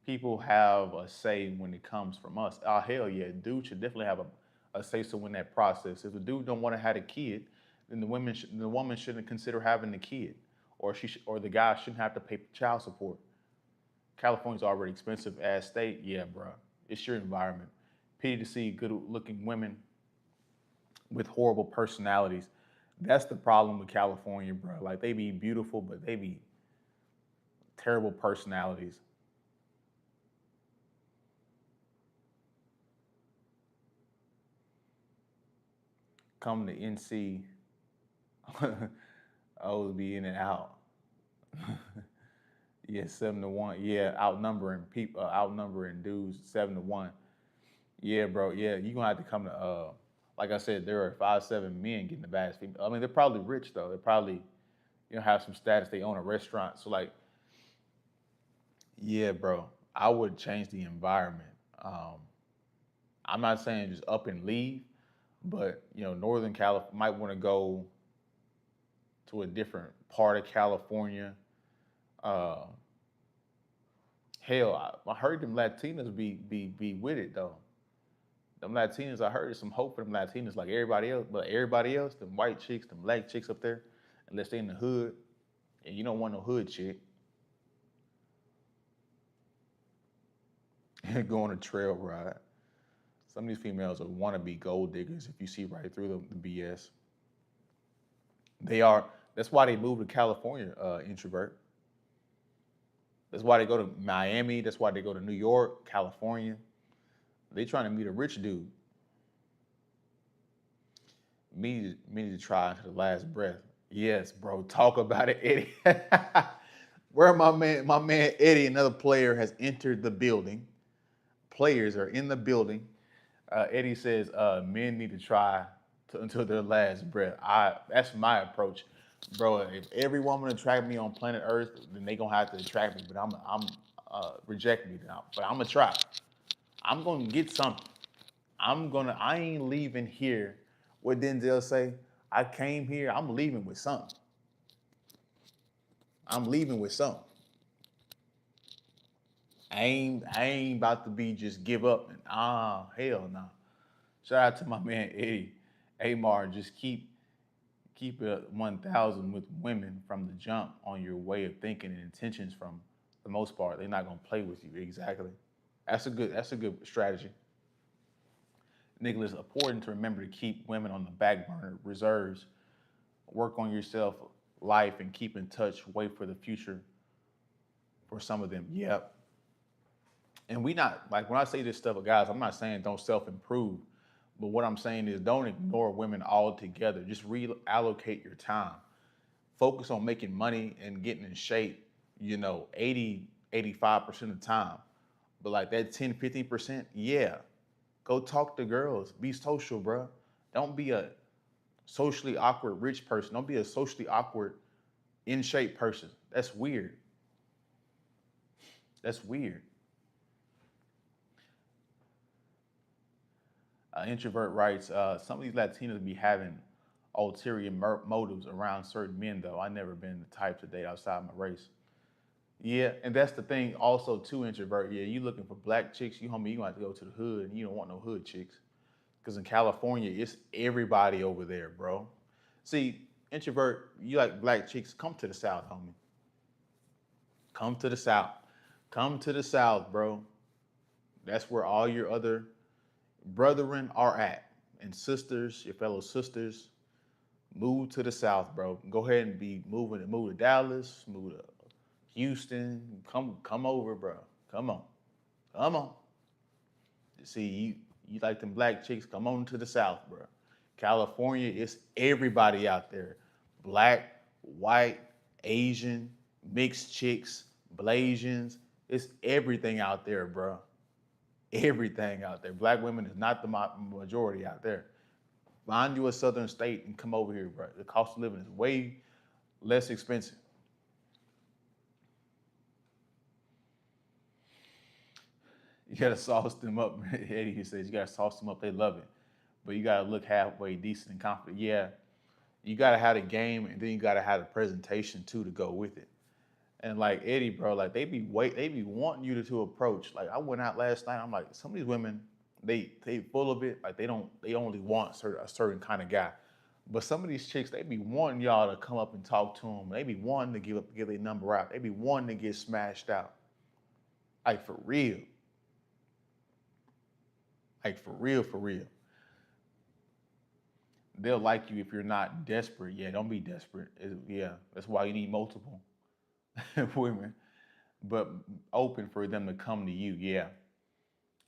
people have a say when it comes from us? Hell yeah, dude should definitely have a say so in that process. If the dude don't want to have a kid, then the woman shouldn't consider having the kid, or or the guy shouldn't have to pay child support. California's already expensive as state. Yeah, bro, it's your environment. Pity to see good-looking women with horrible personalities. That's the problem with California, bro. Like they be beautiful, but they be terrible personalities. Come to NC, O's be in and out. Yeah, 7-1. Yeah, outnumbering people, outnumbering dudes 7-1. Yeah, bro. Yeah, you gonna have to come to. Like I said, there are 5-7 men getting the baddest female. I mean, they're probably rich though. They're probably have some status. They own a restaurant. So like, yeah, bro. I would change the environment. Um, I'm not saying just up and leave, but Northern California might want to go to a different part of California. Uh, Hell, I heard them Latinas be with it though. Them Latinas, I heard there's some hope for them Latinas like everybody else, but everybody else, them white chicks, them black chicks up there, unless they in the hood, and you don't want no hood chick, go on a trail ride. Some of these females are wannabe gold diggers if you see right through the BS. They are. That's why they moved to California, introvert. That's why they go to Miami. That's why they go to New York, California. They trying to meet a rich dude. Me to try to the last breath. Yes, bro. Talk about it, Eddie. Where my man Eddie, another player, has entered the building. Players are in the building. Eddie says men need to try until their last breath. That's my approach, bro. If every woman attract me on planet Earth, then they gonna have to attract me. But I'm reject me now. But I'm gonna try. I'm gonna get something. I ain't leaving here. What Denzel say? I came here, I'm leaving with something. I'm leaving with something. I ain't about to be just give up and hell no. Shout out to my man Eddie. Amar, just keep it 1,000 with women from the jump on your way of thinking and intentions from the most part. They're not gonna play with you. Exactly. That's a good strategy. Nicholas, important to remember to keep women on the back burner, reserves, work on yourself, life, and keep in touch. Wait for the future for some of them. Yep. And we not like when I say this stuff, guys, I'm not saying don't self improve, but what I'm saying is don't ignore women altogether. Just reallocate your time. Focus on making money and getting in shape, 80, 85% of the time. But like that 10, 15%, yeah. Go talk to girls. Be social, bro. Don't be a socially awkward rich person. Don't be a socially awkward in shape person. That's weird. That's weird. Introvert writes, some of these Latinos be having ulterior motives around certain men, though. I never been the type to date outside my race. Yeah, and that's the thing also too, introvert. Yeah, you looking for black chicks, you homie, you gonna have to go to the hood and you don't want no hood chicks. Because in California, it's everybody over there, bro. See, introvert, you like black chicks, come to the South, homie. Come to the South. Come to the South, bro. That's where all your other brethren are at. And sisters, your fellow sisters, move to the South, bro. Go ahead and move to Dallas, move to Houston. Come over, bro. Come on. Come on. See, you like them black chicks, come on to the South, bro. California, it's everybody out there. Black, white, Asian, mixed chicks, Blasians. It's everything out there, bro. everything out there. Black women is not the majority out there. Find you a southern state and come over here, bro. The cost of living is way less expensive. You gotta sauce them up. Eddie says you gotta sauce them up. They love it, but you gotta look halfway decent and confident. Yeah, you gotta have the game, and then you gotta have the presentation too to go with it. And like Eddie, bro, like they be wanting you to approach. Like I went out last night. I'm like, some of these women, they full of it. Like they only want a certain kind of guy. But some of these chicks, they be wanting y'all to come up and talk to them. They be wanting to give their number out. They be wanting to get smashed out. Like for real. Like for real, for real. They'll like you if you're not desperate. Yeah, don't be desperate. Yeah, that's why you need multiple women, but open for them to come to you. Yeah,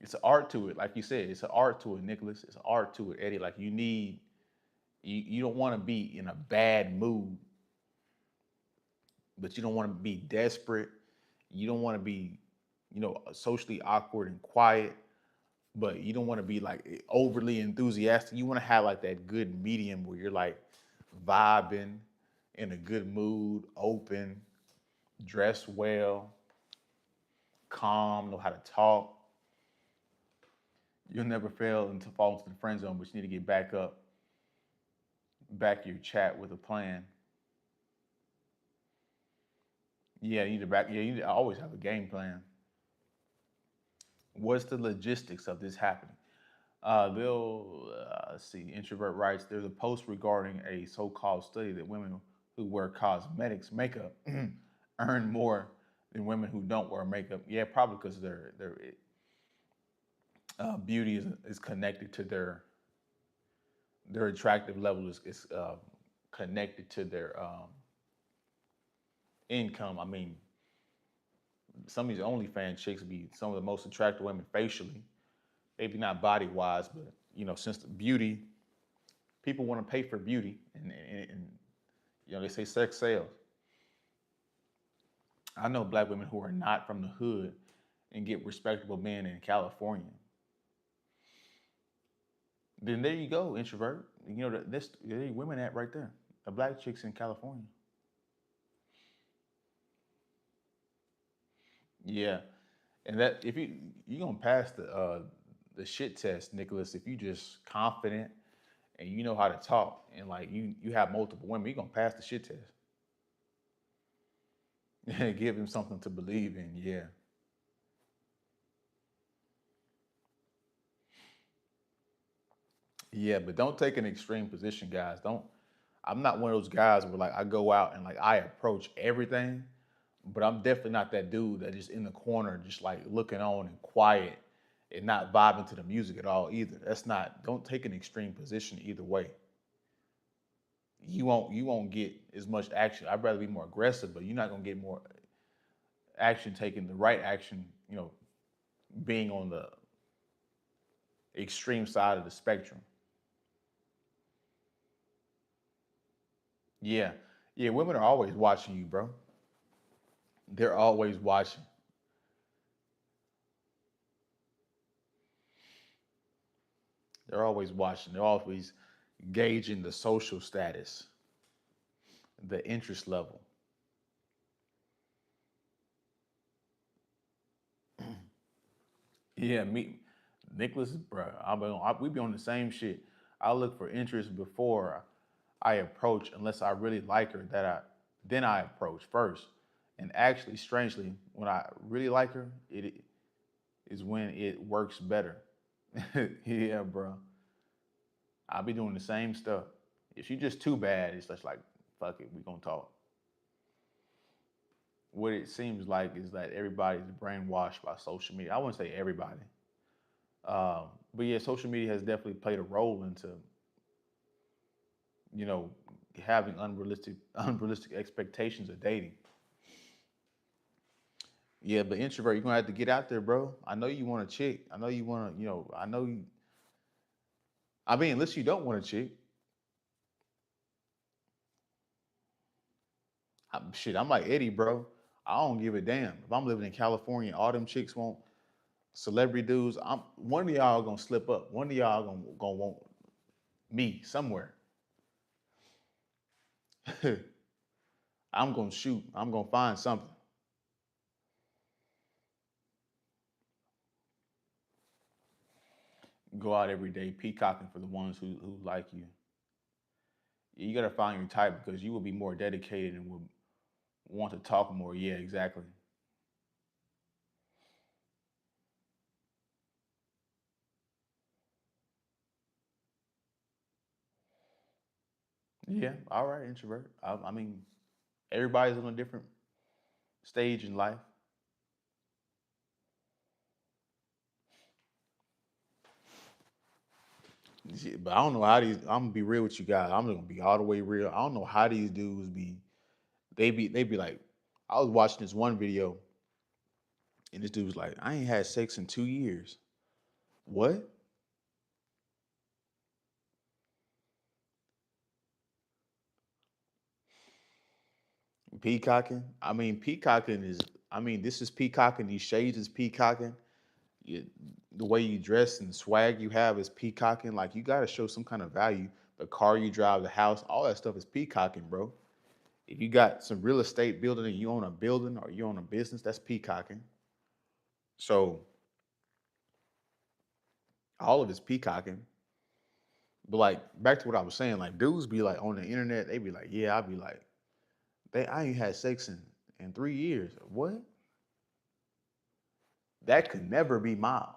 it's an art to it. Like you said, it's an art to it, Nicholas. It's an art to it, Eddie. Like you don't want to be in a bad mood, but you don't want to be desperate. You don't want to be, socially awkward and quiet, but you don't want to be like overly enthusiastic. You want to have like that good medium where you're like vibing, in a good mood, open, dress well, calm, know how to talk. You'll never fail into fall into the friend zone, but you need to get back up, back your chat with a plan. Yeah, you need to back. Yeah, you need to always have a game plan. What's the logistics of this happening? They'll let's see. Introvert writes, there's a post regarding a so-called study that women who wear cosmetics makeup earn more than women who don't wear makeup. Yeah, probably because their beauty is connected to their attractive level is connected to their income. I mean, some of these OnlyFans chicks be some of the most attractive women facially, maybe not body wise, but since the beauty, people want to pay for beauty, and they say sex sales. I know black women who are not from the hood and get respectable men in California. Then there you go, introvert. This there you women at right there. The black chicks in California. Yeah, and that if you gonna pass the shit test, Nicholas, if you just confident and you know how to talk and like you have multiple women, you gonna pass the shit test. Give him something to believe in. Yeah, yeah, but don't take an extreme position, guys. Don't. I'm not one of those guys where like I go out and like I approach everything, but I'm definitely not that dude that just in the corner just like looking on and quiet and not vibing to the music at all either. That's not. Don't take an extreme position either way. You won't get as much action. I'd rather be more aggressive, but you're not gonna get more action taking the right action. Being on the extreme side of the spectrum. Yeah, yeah. Women are always watching you, bro. They're always watching. They're always watching. They're always gauging the social status, the interest level. Yeah, me, Nicholas, bro. We be on the same shit. I look for interest before I approach, unless I really like her. Then I approach first. And actually, strangely, when I really like her, it is when it works better. Yeah, bro. I'll be doing the same stuff. If she just too bad, it's just like, fuck it, we gonna talk. What it seems like is that everybody's brainwashed by social media. I wouldn't say everybody, but yeah, social media has definitely played a role into you know having unrealistic expectations of dating. Yeah, but introvert, you're gonna have to get out there, bro. I know you want a chick. I know you want to, I know you. I mean, unless you don't want a chick, shit. I'm like Eddie, bro. I don't give a damn if I'm living in California. All them chicks want. Celebrity dudes, I'm one of y'all gonna slip up. One of y'all gonna want me somewhere. I'm gonna shoot. I'm gonna find something. Go out every day peacocking for the ones who like you. You gotta find your type because you will be more dedicated and will want to talk more. Yeah, exactly. Yeah, all right, introvert. I mean, everybody's on a different stage in life. Yeah, but I don't know how these. I'm gonna be real with you guys. I'm gonna be all the way real. I don't know how these dudes be. They be like. I was watching this one video, and this dude was like, "I ain't had sex in 2 years." What? Peacocking? I mean, peacocking is. I mean, this is peacocking. These shades is peacocking. You, the way you dress and the swag you have is peacocking. Like you got to show some kind of value. The car you drive, the house, all that stuff is peacocking, bro. If you got some real estate building and you own a building or you own a business, that's peacocking. So all of it's peacocking. But like back to what I was saying, like dudes be like on the internet, they be like, yeah, I'd be like, I ain't had sex in 3 years. What? That could never be Miles.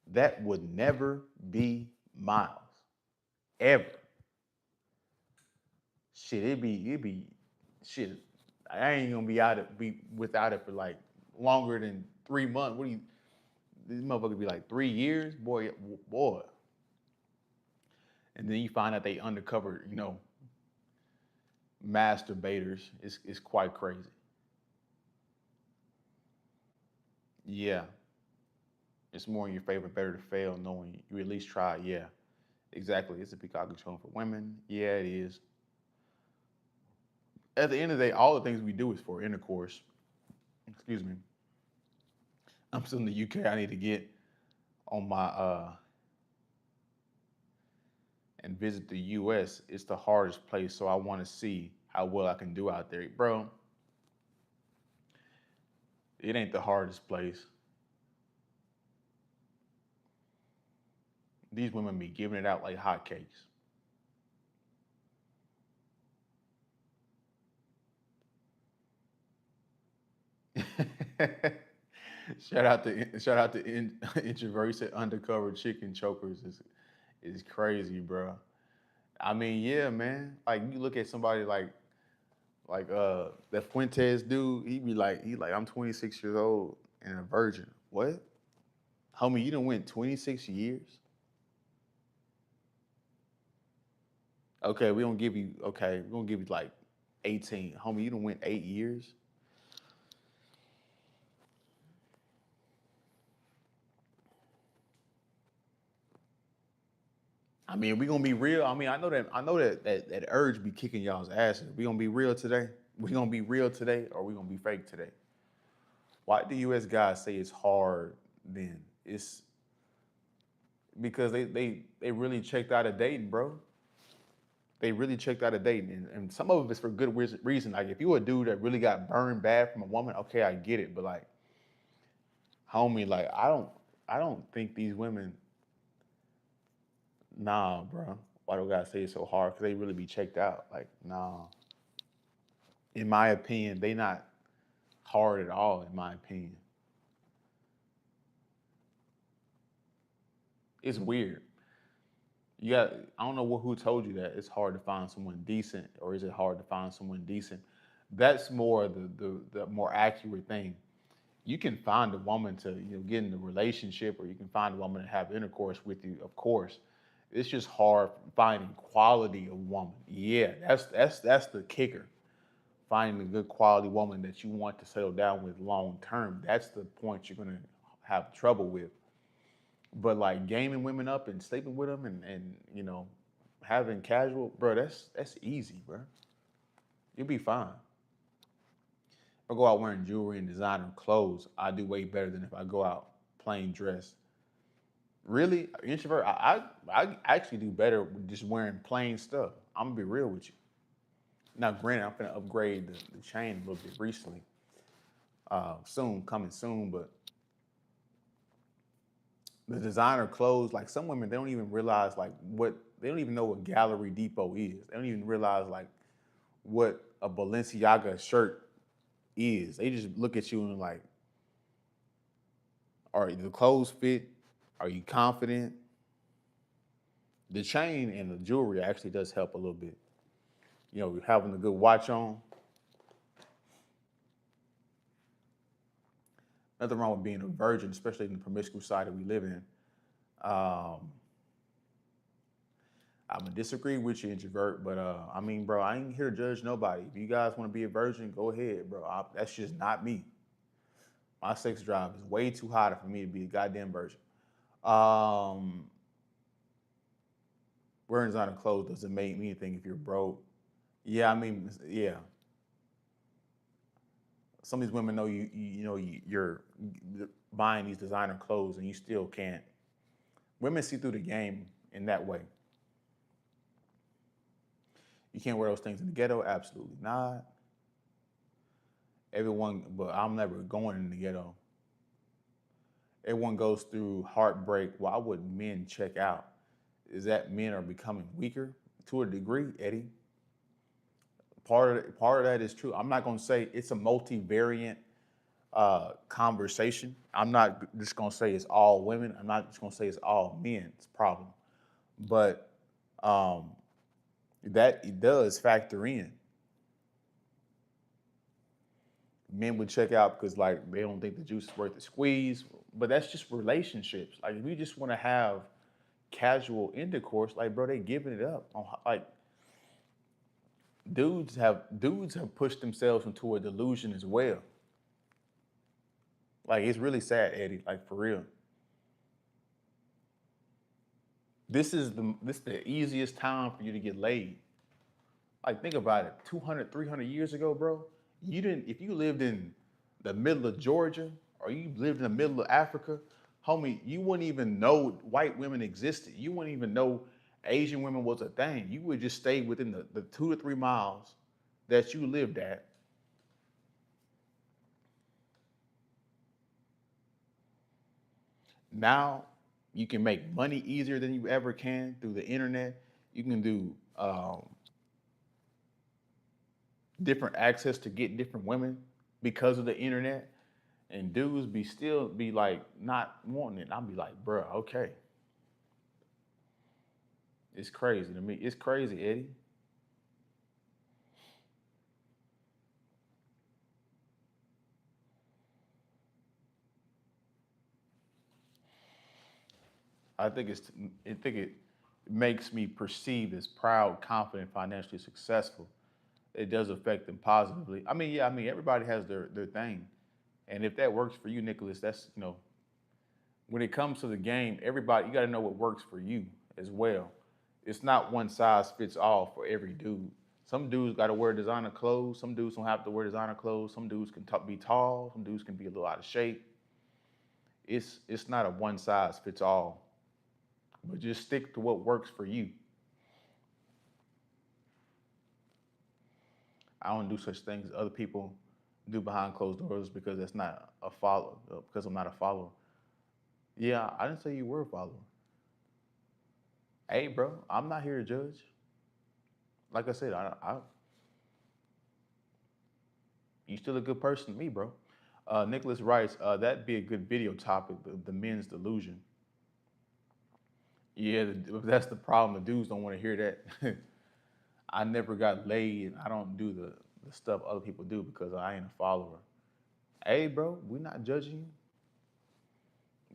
That would never be Miles. Ever. Shit, it'd be shit. I ain't gonna be without it for like longer than 3 months. What do you this motherfucker be like 3 years? Boy. And then you find out they undercover, masturbators. It's quite crazy. Yeah. It's more in your favor, better to fail, knowing you at least try. Yeah. Exactly. It's a peacock tone for women. Yeah, it is. At the end of the day, all the things we do is for intercourse. Excuse me. I'm still in the UK. I need to get on my and visit the US. It's the hardest place, so I want to see how well I can do out there. Bro, it ain't the hardest place. These women be giving it out like hotcakes. shout out to introverts said undercover chicken chokers is crazy, bro. I mean, yeah, man. Like you look at somebody like that Fuentes dude, he like I'm 26 years old and a virgin. What? Homie, you done went 26 years? Okay, we gonna give you like 18. Homie, you done went 8 years? I mean, we gonna be real. I mean, I know that urge be kicking y'all's asses. We gonna be real today. We gonna be real today, or we gonna be fake today. Why do US guys say it's hard? Then it's because they really checked out of dating, bro. They really checked out of dating, and some of it is for good reason. Like if you a dude that really got burned bad from a woman, okay, I get it. But like, homie, like I don't think these women. Nah, bro. Why do I gotta say it so hard? Because they really be checked out. Like, nah. In my opinion, they not hard at all. In my opinion, it's weird. You got. I don't know who told you that it's hard to find someone decent, or is it hard to find someone decent? That's more the more accurate thing. You can find a woman to get in a relationship, or you can find a woman to have intercourse with you. Of course, it's just hard finding quality of woman. Yeah, that's the kicker. Finding a good quality woman that you want to settle down with long term. That's the point you're gonna have trouble with. But like gaming women up and sleeping with them and having casual, bro, that's easy, bro. You'll be fine. If I go out wearing jewelry and designer clothes, I do way better than if I go out. plain dress. Really, introvert. I actually do better with just wearing plain stuff. I'm gonna be real with you. Now, granted, I'm gonna upgrade the chain a little bit recently. Soon, coming soon, but the designer clothes, like some women, they don't even realize like what they don't even know what Gallery Depot is. They don't even realize like what a Balenciaga shirt is. They just look at you and like, are the clothes fit? Are you confident? The chain and the jewelry actually does help a little bit. You know, having a good watch on. Nothing wrong with being a virgin, especially in the promiscuous side that we live in. Um, I'm gonna disagree with you, introvert, but I mean, bro, I ain't here to judge nobody. If you guys want to be a virgin, go ahead, bro. That's just not me. My sex drive is way too high for me to be a goddamn virgin. Um, Wearing designer clothes doesn't make me think if you're broke. Yeah, I mean, yeah. Some of these women know you're buying these designer clothes and you still can't. Women see through the game in that way. You can't wear those things in the ghetto, absolutely not. Everyone, but I'm never going in the ghetto. Everyone goes through heartbreak. Why would men check out? Is that men are becoming weaker to a degree, Eddie? Part of that is true. I'm not going to say it's a multivariant conversation. I'm not just going to say it's all women. I'm not just going to say it's all men's problem. But um, that it does factor in. Men would check out because like they don't think the juice is worth the squeeze. But that's just relationships. Like if you just want to have casual intercourse, like bro, they giving it up. Like dudes have pushed themselves into a delusion as well. Like it's really sad, Eddie. Like for real. This is the easiest time for you to get laid. Like think about it. 200, 300 years ago, bro, you didn't if you lived in the middle of Georgia or you lived in the middle of Africa, homie, you wouldn't even know white women existed. You wouldn't even know Asian women was a thing. You would just stay within the 2 to 3 miles that you lived at. Now you can make money easier than you ever can through the internet. You can do different access to get different women because of the internet. And dudes be still be like not wanting it. I'll be like, bro, okay. It's crazy to me. It's crazy, Eddie. I think it's I think it makes me perceived as proud, confident, financially successful. It does affect them positively. I mean, yeah, I mean everybody has their thing. And if that works for you, Nicholas, that's when it comes to the game, everybody you got to know what works for you as well. It's not one size fits all for every dude. Some dudes got to wear designer clothes. Some dudes don't have to wear designer clothes. Some dudes can be tall. Some dudes can be a little out of shape. It's not a one size fits all. But just stick to what works for you. I don't do such things as other people do behind closed doors because that's not a follow. Because I'm not a follower. Yeah, I didn't say you were a follower. Hey, bro, I'm not here to judge. Like I said, you still a good person to me, bro. Nicholas writes, that'd be a good video topic, the men's delusion. Yeah, that's the problem. The dudes don't want to hear that. I never got laid. I don't do the stuff other people do because I ain't a follower. Hey, bro, we not judging you.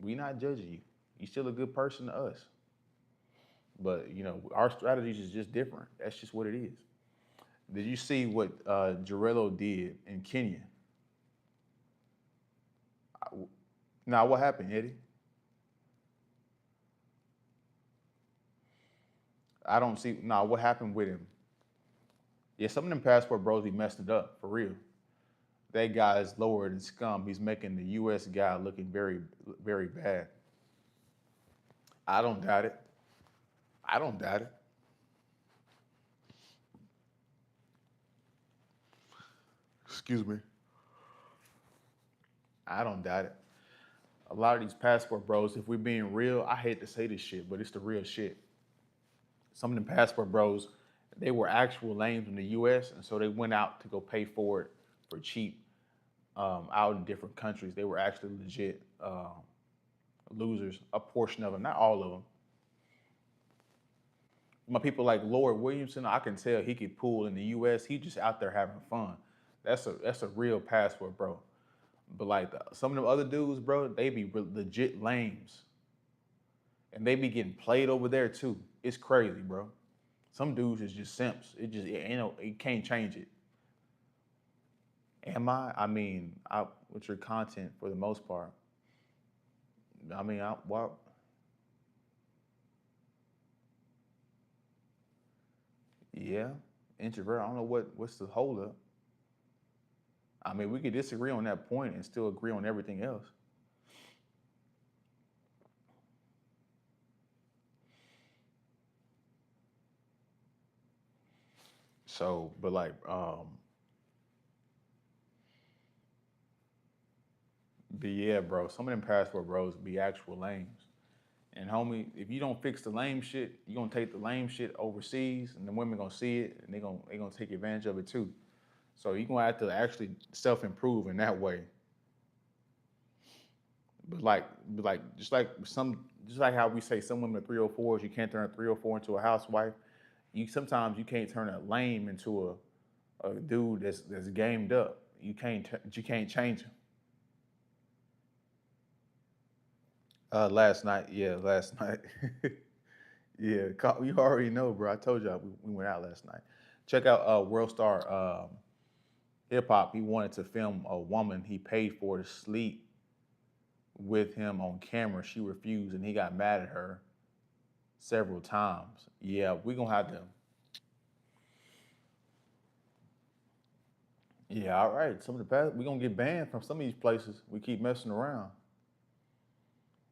We not judging you. You still a good person to us. But our strategies is just different. That's just what it is. Did you see what Jarello did in Kenya? Now, what happened, Eddie? I don't see. Now, what happened with him? Yeah, some of them passport bros be messed it up for real. that guy is lower than scum. He's making the U.S. guy looking very, very bad. I don't doubt it. I don't doubt it. Excuse me. I don't doubt it. A lot of these passport bros, if we're being real, I hate to say this shit, but it's the real shit. Some of them passport bros, they were actual lames in the U.S., and so they went out to go pay for it for cheap out in different countries. They were actually legit losers. A portion of them, not all of them. My people like Lord Williamson, I can tell he could pull in the U.S. He just out there having fun. That's a real passport, bro. But like some of them other dudes, bro, they be legit lames, and they be getting played over there too. It's crazy, bro. Some dudes is just simps. It ain't no, you can't change it. Am I? I mean, with your content for the most part. I mean, well, yeah, introvert. I don't know what's the hold up. I mean, we could disagree on that point and still agree on everything else. So, but like, but yeah, bro, some of them passport bros be actual lames. And homie, if you don't fix the lame shit, you gonna take the lame shit overseas, and the women gonna see it, and they gonna take advantage of it too. So you gonna have to actually self improve in that way. But like, just like how we say some women are 304s, you can't turn a 304 into a housewife. You sometimes you can't turn a lame into a dude that's gamed up. You can't change him. Last night, yeah, last night. Yeah, you already know, bro. I told y'all we went out last night. Check out World Star Hip Hop. He wanted to film a woman he paid for to sleep with him on camera. She refused, and he got mad at her several times. Yeah, we gonna have to. Yeah, all right. Some of the past, we gonna get banned from some of these places. We keep messing around,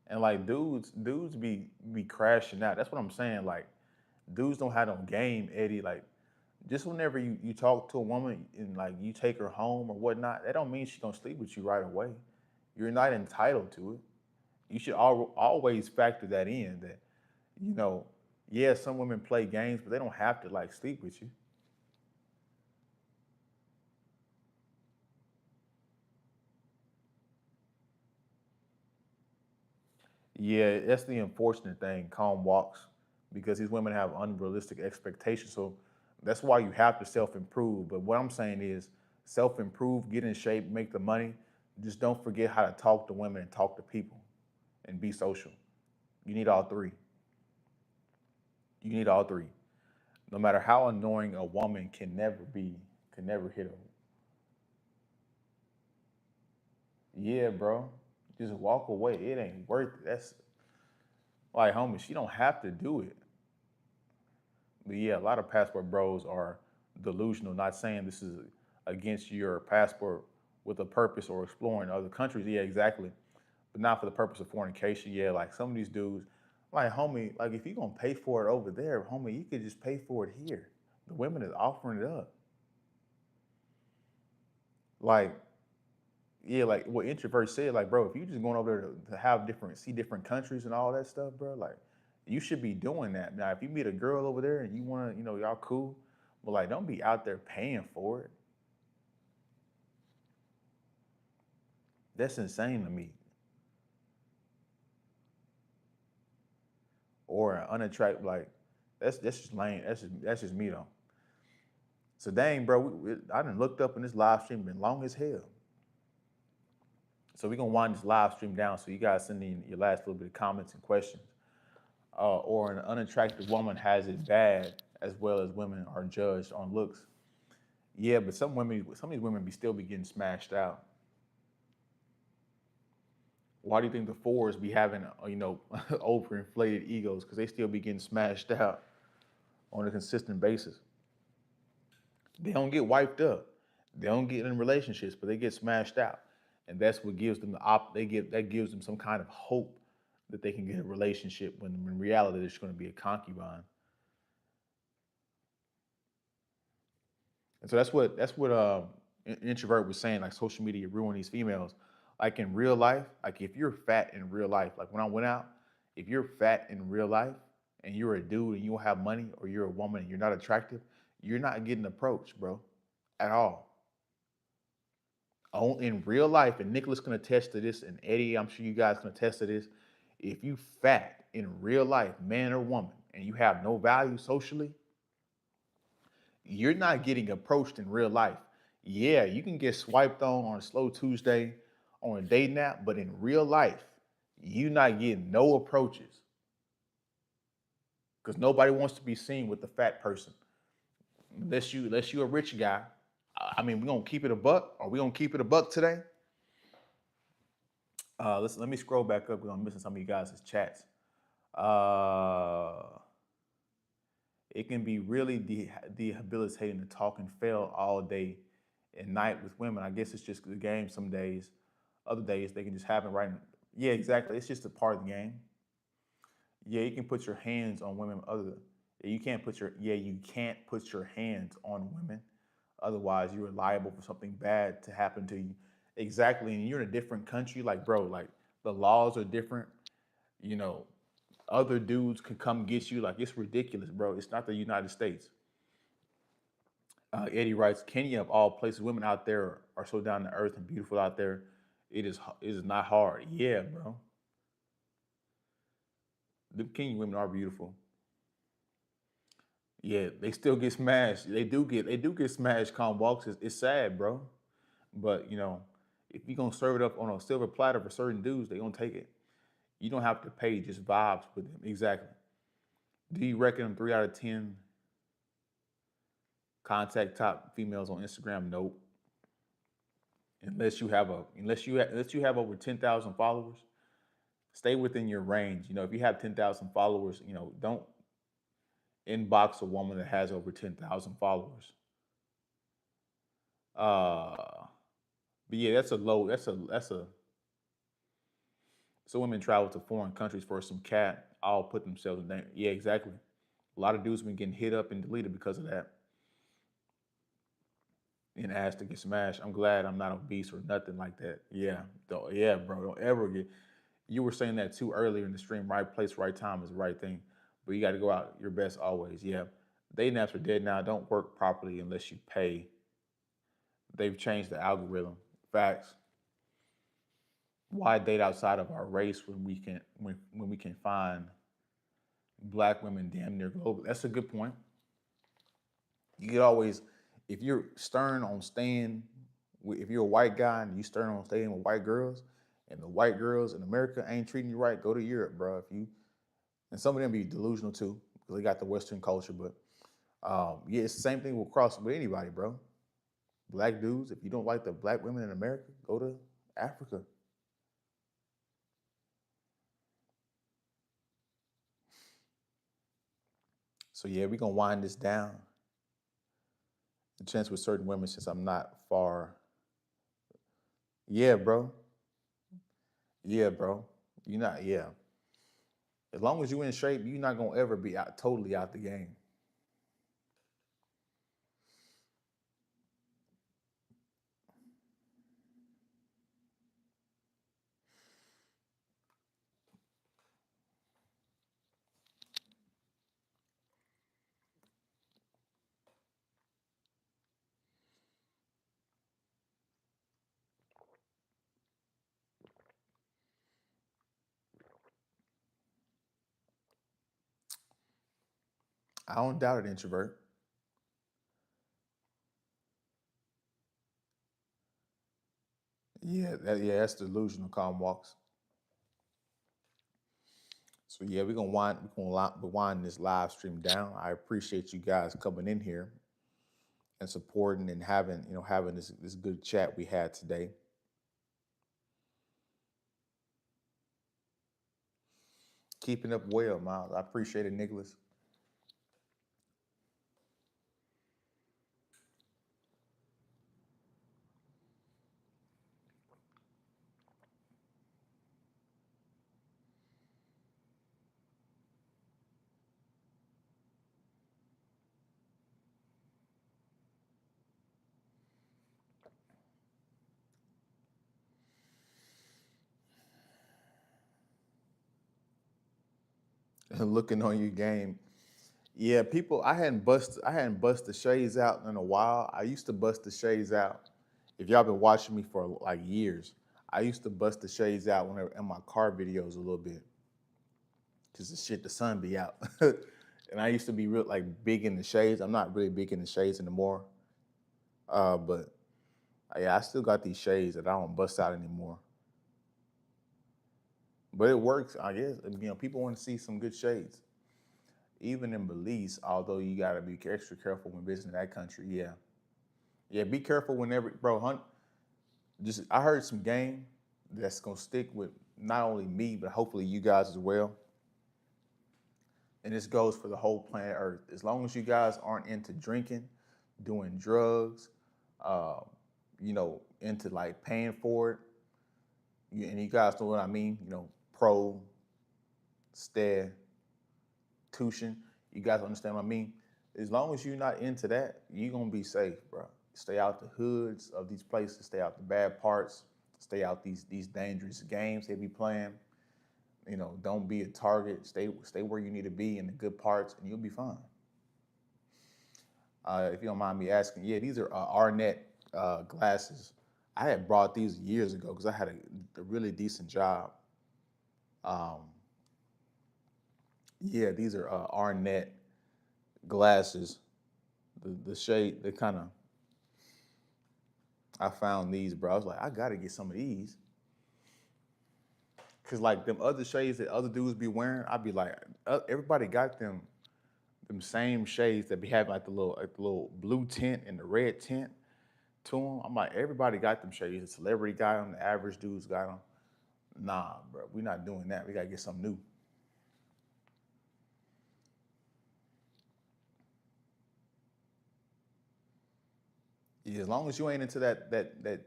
and like dudes be crashing out. That's what I'm saying. Like, dudes don't have no game, Eddie. Like, just whenever you talk to a woman and like you take her home or whatnot, that don't mean she's gonna sleep with you right away. You're not entitled to it. You should always factor that in. That you know, yeah, some women play games, but they don't have to like sleep with you. Yeah, that's the unfortunate thing. Calm walks because these women have unrealistic expectations. So that's why you have to self improve. But what I'm saying is self improve, get in shape, make the money. Just don't forget how to talk to women and talk to people and be social. You need all three. You need all three. No matter how annoying a woman can never hit a. Yeah, bro. Just walk away. It ain't worth it. That's like, homie, she don't have to do it. But yeah, a lot of passport bros are delusional. Not saying this is against your passport with a purpose or exploring other countries. Yeah, exactly. But not for the purpose of fornication. Yeah, like some of these dudes, like homie, like if you're gonna pay for it over there, homie, you could just pay for it here. The women is offering it up. Like, yeah, like what introvert said, like, bro, if you just going over there to have see different countries and all that stuff, bro, like, you should be doing that. Now, if you meet a girl over there and you want to, y'all cool, but like, don't be out there paying for it. That's insane to me. Or an unattractive, like, that's just lame. That's just me though. So dang, bro, I done looked up and this live stream been long as hell. So we're gonna wind this live stream down so you guys send in your last little bit of comments and questions. Or an unattractive woman has it bad as well as women are judged on looks. Yeah, but some of these women still be getting smashed out. Why do you think the fours be having, overinflated egos? Because they still be getting smashed out on a consistent basis. They don't get wiped up. They don't get in relationships, but they get smashed out, and that's what gives them that gives them some kind of hope that they can get a relationship when in reality they're just going to be a concubine. And so that's what introvert was saying. Like social media ruin these females. Like in real life, like if you're fat in real life, like when I went out, if you're fat in real life and you're a dude and you don't have money, or you're a woman and you're not attractive, you're not getting approached, bro, at all. In real life, and Nicholas can attest to this, and Eddie, I'm sure you guys can attest to this. If you fat in real life, man or woman, and you have no value socially, you're not getting approached in real life. Yeah, you can get swiped on a slow Tuesday on a date app, but in real life, you're not getting no approaches because nobody wants to be seen with the fat person. Unless you a rich guy. I mean, we gonna keep it a buck. Are we gonna keep it a buck today? Let me scroll back up because I'm missing some of you guys' chats. Uh, it can be really debilitating to talk and fail all day and night with women. I guess it's just the game some days. Other days they can just happen right. Yeah, exactly. It's just a part of the game. Yeah, you can put your hands on women. You can't put your hands on women. Otherwise, you're liable for something bad to happen to you. Exactly, and you're in a different country. Like, bro, like the laws are different. You know, other dudes can come get you. Like, it's ridiculous, bro. It's not the United States. Eddie writes, Kenya of all places, women out there are so down to earth and beautiful out there. It is not hard. Yeah, bro. The Kenyan women are beautiful. Yeah, they still get smashed. They do get smashed. Calm walks. It's sad, bro. But if you're gonna serve it up on a silver platter for certain dudes, they gonna take it. You don't have to pay, just vibes with them. Exactly. Do you reckon them 3 out of 10 contact top females on Instagram? Nope. Unless you have over 10,000 followers, stay within your range. If you have 10,000 followers, don't inbox a woman that has over 10,000 followers. Uh, but yeah, that's a low. That's a. So women travel to foreign countries for some cat. All put themselves in danger. Yeah, exactly. A lot of dudes been getting hit up and deleted because of that, and asked to get smashed. I'm glad I'm not obese or nothing like that. Yeah, yeah, bro. Don't ever get. You were saying that too earlier in the stream. Right place, right time is the right thing, but you got to go out your best always. Yeah, dating apps are dead now. Don't work properly unless you pay. They've changed the algorithm. Facts. Why date outside of our race when we can find black women damn near global? That's a good point. You could always, if you're stern on staying, if you're a white guy and you stern on staying with white girls, and the white girls in America ain't treating you right, go to Europe, bro. And some of them be delusional too because they got the Western culture, but yeah, it's the same thing with cross with anybody, bro. Black dudes, if you don't like the black women in America, go to Africa. So yeah, we gonna wind this down. The chance with certain women, since I'm not far. Yeah, bro. Yeah, bro. You not. Yeah. As long as you in shape, you're not gonna ever be out totally out the game. I don't doubt it, introvert. Yeah, that's delusional. Calm walks. So yeah, we're gonna wind this live stream down. I appreciate you guys coming in here and supporting and having this good chat we had today. Keeping up well, Miles. I appreciate it, Nicholas. Looking on your game. Yeah, people. I hadn't bust the shades out in a while. I used to bust the shades out. If y'all been watching me for like years, I used to bust the shades out whenever in my car videos a little bit, cause the shit the sun be out. And I used to be real like big in the shades. I'm not really big in the shades anymore. But yeah, I still got these shades that I don't bust out anymore. But it works, I guess. People want to see some good shades. Even in Belize, although you gotta be extra careful when visiting that country. Yeah, yeah. Be careful whenever, bro. Hunt. Just I heard some game that's gonna stick with not only me but hopefully you guys as well. And this goes for the whole planet Earth. As long as you guys aren't into drinking, doing drugs, uh, into like paying for it, and you guys know what I mean. Prostitution. You guys understand what I mean? As long as you're not into that, you're gonna be safe, bro. Stay out the hoods of these places. Stay out the bad parts. Stay out these dangerous games they be playing. Don't be a target. Stay where you need to be in the good parts, and you'll be fine. If you don't mind me asking, yeah, these are Arnett glasses. I had brought these years ago because I had a really decent job. Um, yeah, these are Arnett glasses. The shade, they kind of. I found these, bro. I was like, I gotta get some of these. Cause like them other shades that other dudes be wearing, I'd be like, everybody got them same shades that be having like the little blue tint and the red tint to them. I'm like, everybody got them shades. The celebrity got them. The average dudes got them. Nah, bro, we not doing that. We gotta get something new. Yeah, as long as you ain't into that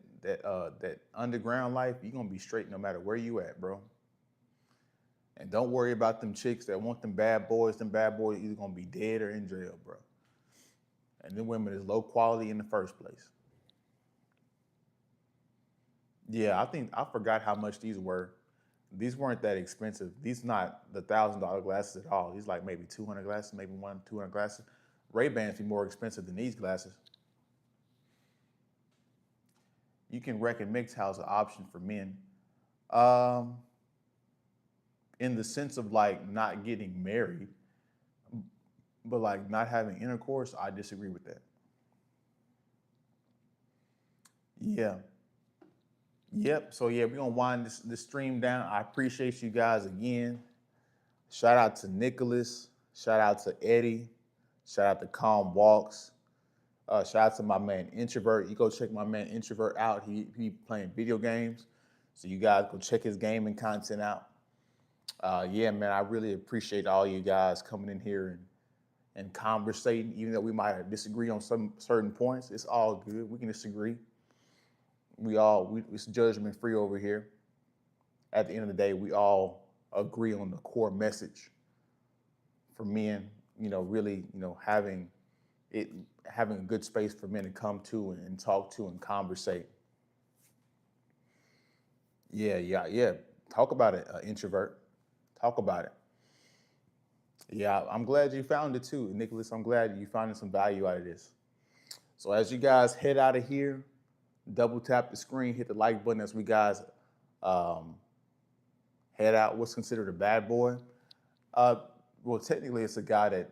underground life, you gonna be straight no matter where you at, bro. And don't worry about them chicks that want them bad boys. Them bad boys either gonna be dead or in jail, bro. And them women is low quality in the first place. Yeah, I think I forgot how much these were. These weren't that expensive. These not the $1,000 glasses at all. These like maybe 200 glasses, maybe 200 glasses. Ray Bans be more expensive than these glasses. You can reckon mixed house an option for men. Um, in the sense of like not getting married, but like not having intercourse, I disagree with that. Yeah. Yep. So yeah, we're gonna wind this stream down. I appreciate you guys again. Shout out to Nicholas. Shout out to Eddie. Shout out to Calm Walks. Shout out to my man Introvert. You go check my man Introvert out. He playing video games. So you guys go check his gaming content out. Yeah, man, I really appreciate all you guys coming in here and conversating, even though we might disagree on some certain points. It's all good. We can disagree. It's judgment free over here. At the end of the day, we all agree on the core message for men. Really, it having a good space for men to come to and talk to and conversate. Yeah, yeah, yeah. Talk about it, introvert. Talk about it. Yeah, I'm glad you found it too, Nicholas. I'm glad you found some value out of this. So as you guys head out of here, double tap the screen, hit the like button as we guys um, head out. What's considered a bad boy? Uh, well, technically, it's a guy that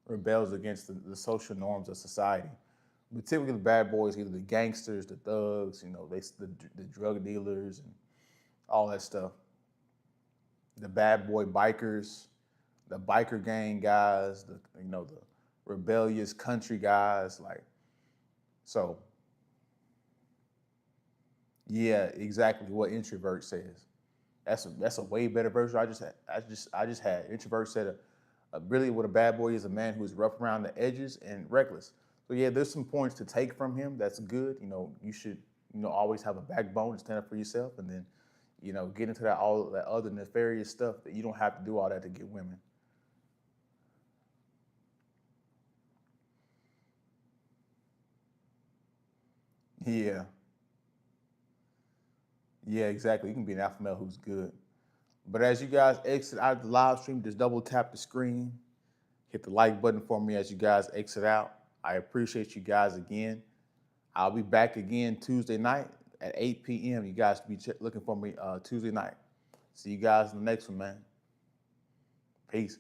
rebels against the social norms of society. But typically, the bad boys either the gangsters, the thugs, the drug dealers, and all that stuff. The bad boy bikers, the biker gang guys, the rebellious country guys, like so. Yeah, exactly what introvert says. That's a way better version. I just had introvert said really what a bad boy is a man who is rough around the edges and reckless. So yeah, there's some points to take from him. That's good. You should always have a backbone to stand up for yourself, and then get into that all that other nefarious stuff that you don't have to do all that to get women. Yeah, yeah, exactly. You can be an alpha male who's good. But as you guys exit out of the live stream, just double tap the screen, hit the like button for me as you guys exit out. I appreciate you guys again. I'll be back again Tuesday night at 8 p.m. You guys be looking for me Tuesday night. See you guys in the next one, man. Peace.